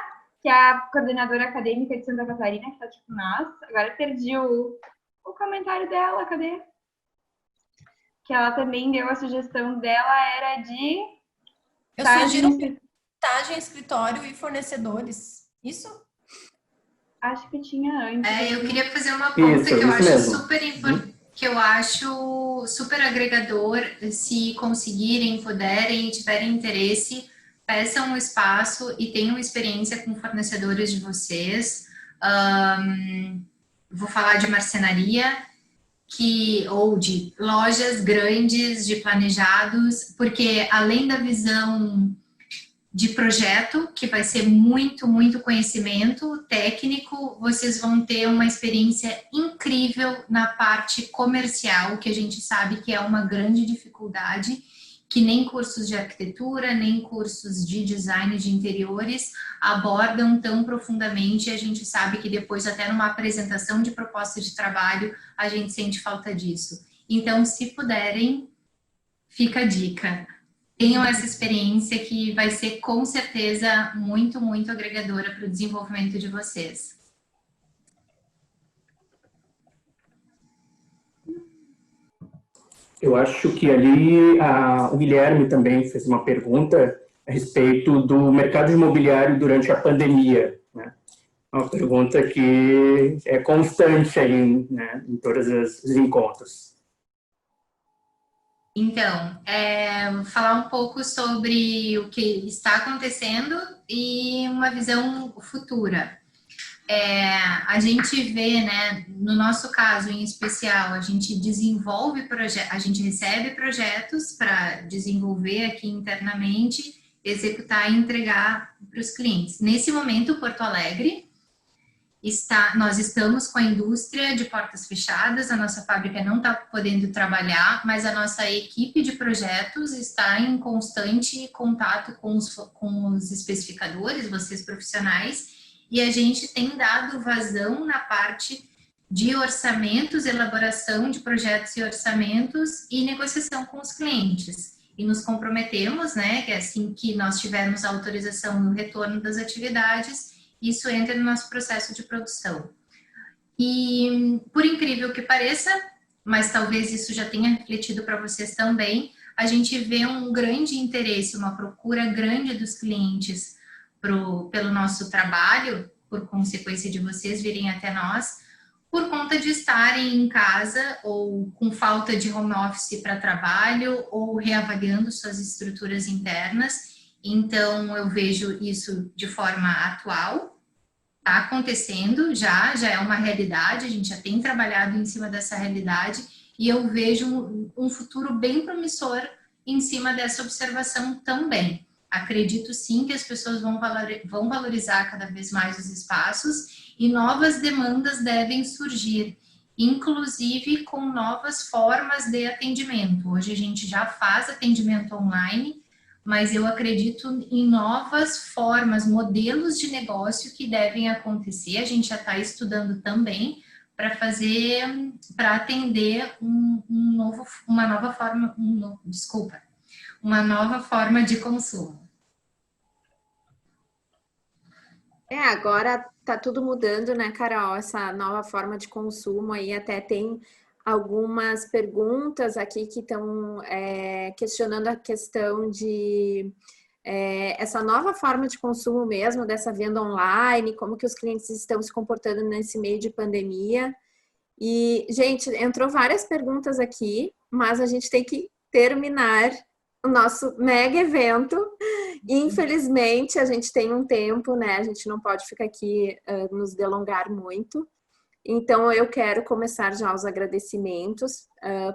que é a coordenadora acadêmica de Santa Catarina, que está aqui com nós. Agora perdi o comentário dela, cadê? Que ela também deu a sugestão dela, era de... Eu sugiro estágio, escritório e fornecedores. Isso? Acho que tinha antes. Eu queria fazer uma ponta que eu acho super importante, que eu acho super agregador, se conseguirem, puderem, tiverem interesse, peçam um espaço e tenham experiência com fornecedores de vocês. Vou falar de marcenaria, ou de lojas grandes, de planejados, porque além da visão de projeto, que vai ser muito conhecimento técnico, vocês vão ter uma experiência incrível na parte comercial, que a gente sabe que é uma grande dificuldade, que nem cursos de arquitetura, nem cursos de design de interiores abordam tão profundamente. A gente sabe que depois, até numa apresentação de proposta de trabalho, a gente sente falta disso. Então, se puderem, fica a dica. Tenham essa experiência que vai ser, com certeza, muito agregadora para o desenvolvimento de vocês. Eu acho que ali o Guilherme também fez uma pergunta a respeito do mercado imobiliário durante a pandemia, né? Uma pergunta que é constante aí, né, em todos os encontros. Então, vou falar um pouco sobre o que está acontecendo e uma visão futura. A gente vê, né, no nosso caso em especial, a gente desenvolve projetos, a gente recebe projetos para desenvolver aqui internamente, executar e entregar para os clientes. Nesse momento, Porto Alegre, nós estamos com a indústria de portas fechadas, a nossa fábrica não está podendo trabalhar, mas a nossa equipe de projetos está em constante contato com os especificadores, vocês profissionais, e a gente tem dado vazão na parte de orçamentos, elaboração de projetos e orçamentos e negociação com os clientes. E nos comprometemos, né, que assim que nós tivermos a autorização e o retorno das atividades, isso entra no nosso processo de produção. E, por incrível que pareça, mas talvez isso já tenha refletido para vocês também, a gente vê um grande interesse, uma procura grande dos clientes pelo nosso trabalho, por consequência de vocês virem até nós, por conta de estarem em casa ou com falta de home office para trabalho ou reavaliando suas estruturas internas. Então, eu vejo isso de forma atual, está acontecendo, já é uma realidade, a gente já tem trabalhado em cima dessa realidade e eu vejo um futuro bem promissor em cima dessa observação também. Acredito sim que as pessoas vão valorizar cada vez mais os espaços e novas demandas devem surgir, inclusive com novas formas de atendimento. Hoje a gente já faz atendimento online, mas eu acredito em novas formas, modelos de negócio que devem acontecer. A gente já está estudando também para atender uma nova forma de consumo. Agora tá tudo mudando, né, Carol? Essa nova forma de consumo aí, até tem algumas perguntas aqui que estão questionando a questão de essa nova forma de consumo mesmo, dessa venda online, como que os clientes estão se comportando nesse meio de pandemia. E, gente, entrou várias perguntas aqui, mas a gente tem que terminar o nosso mega evento. Infelizmente, a gente tem um tempo, né? A gente não pode ficar aqui nos delongar muito. Então, eu quero começar já os agradecimentos,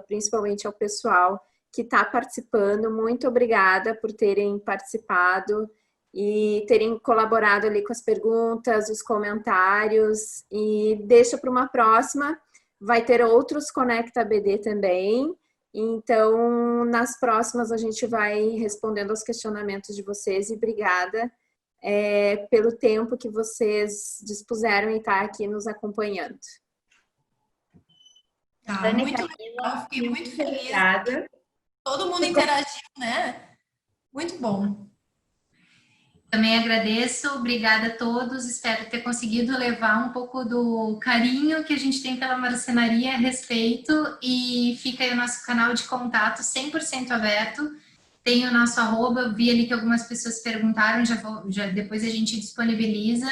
principalmente ao pessoal que está participando. Muito obrigada por terem participado e terem colaborado ali com as perguntas, os comentários. E deixa para uma próxima, vai ter outros Conecta BD também. Então, nas próximas a gente vai respondendo aos questionamentos de vocês e obrigada pelo tempo que vocês dispuseram em estar aqui nos acompanhando. Muito legal, fiquei muito feliz. Obrigada. Todo mundo interagiu, né? Muito bom. Também agradeço, obrigada a todos, espero ter conseguido levar um pouco do carinho que a gente tem pela marcenaria a respeito e fica aí o nosso canal de contato 100% aberto, tem o nosso @, vi ali que algumas pessoas perguntaram, já depois a gente disponibiliza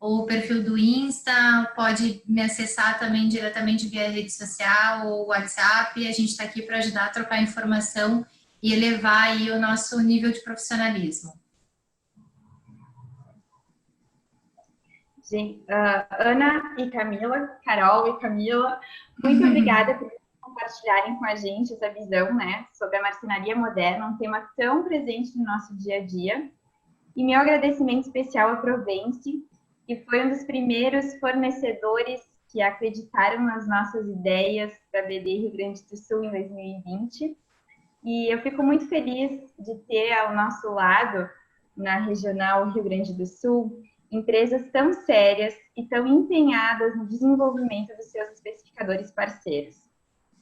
o perfil do Insta, pode me acessar também diretamente via rede social ou WhatsApp, a gente está aqui para ajudar a trocar informação e elevar aí o nosso nível de profissionalismo. Gente, Ana e Camila, Carol e Camila, muito obrigada por compartilharem com a gente essa visão, né, sobre a marcenaria moderna, um tema tão presente no nosso dia a dia. E meu agradecimento especial à Provence, que foi um dos primeiros fornecedores que acreditaram nas nossas ideias da BD Rio Grande do Sul em 2020. E eu fico muito feliz de ter ao nosso lado, na Regional Rio Grande do Sul, empresas tão sérias e tão empenhadas no desenvolvimento dos seus especificadores parceiros.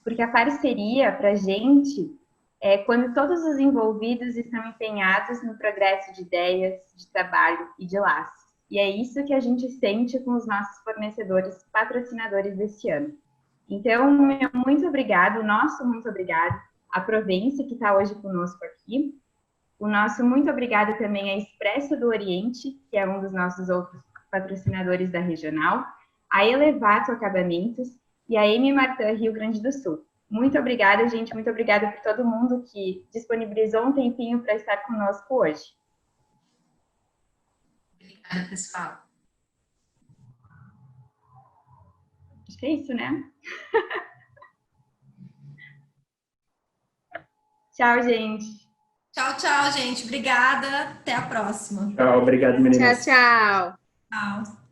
Porque a parceria, para a gente, é quando todos os envolvidos estão empenhados no progresso de ideias, de trabalho e de laços. E é isso que a gente sente com os nossos fornecedores patrocinadores deste ano. Então, meu muito obrigado, nosso muito obrigado à Provence, que está hoje conosco aqui. O nosso muito obrigado também à Expresso do Oriente, que é um dos nossos outros patrocinadores da Regional, a Elevato Acabamentos e a M. Martin Rio Grande do Sul. Muito obrigada, gente. Muito obrigada por todo mundo que disponibilizou um tempinho para estar conosco hoje. Obrigada, pessoal. Acho que é isso, né? Tchau, gente. Tchau, tchau, gente. Obrigada. Até a próxima. Tchau, obrigado, meninas. Tchau, tchau. Tchau.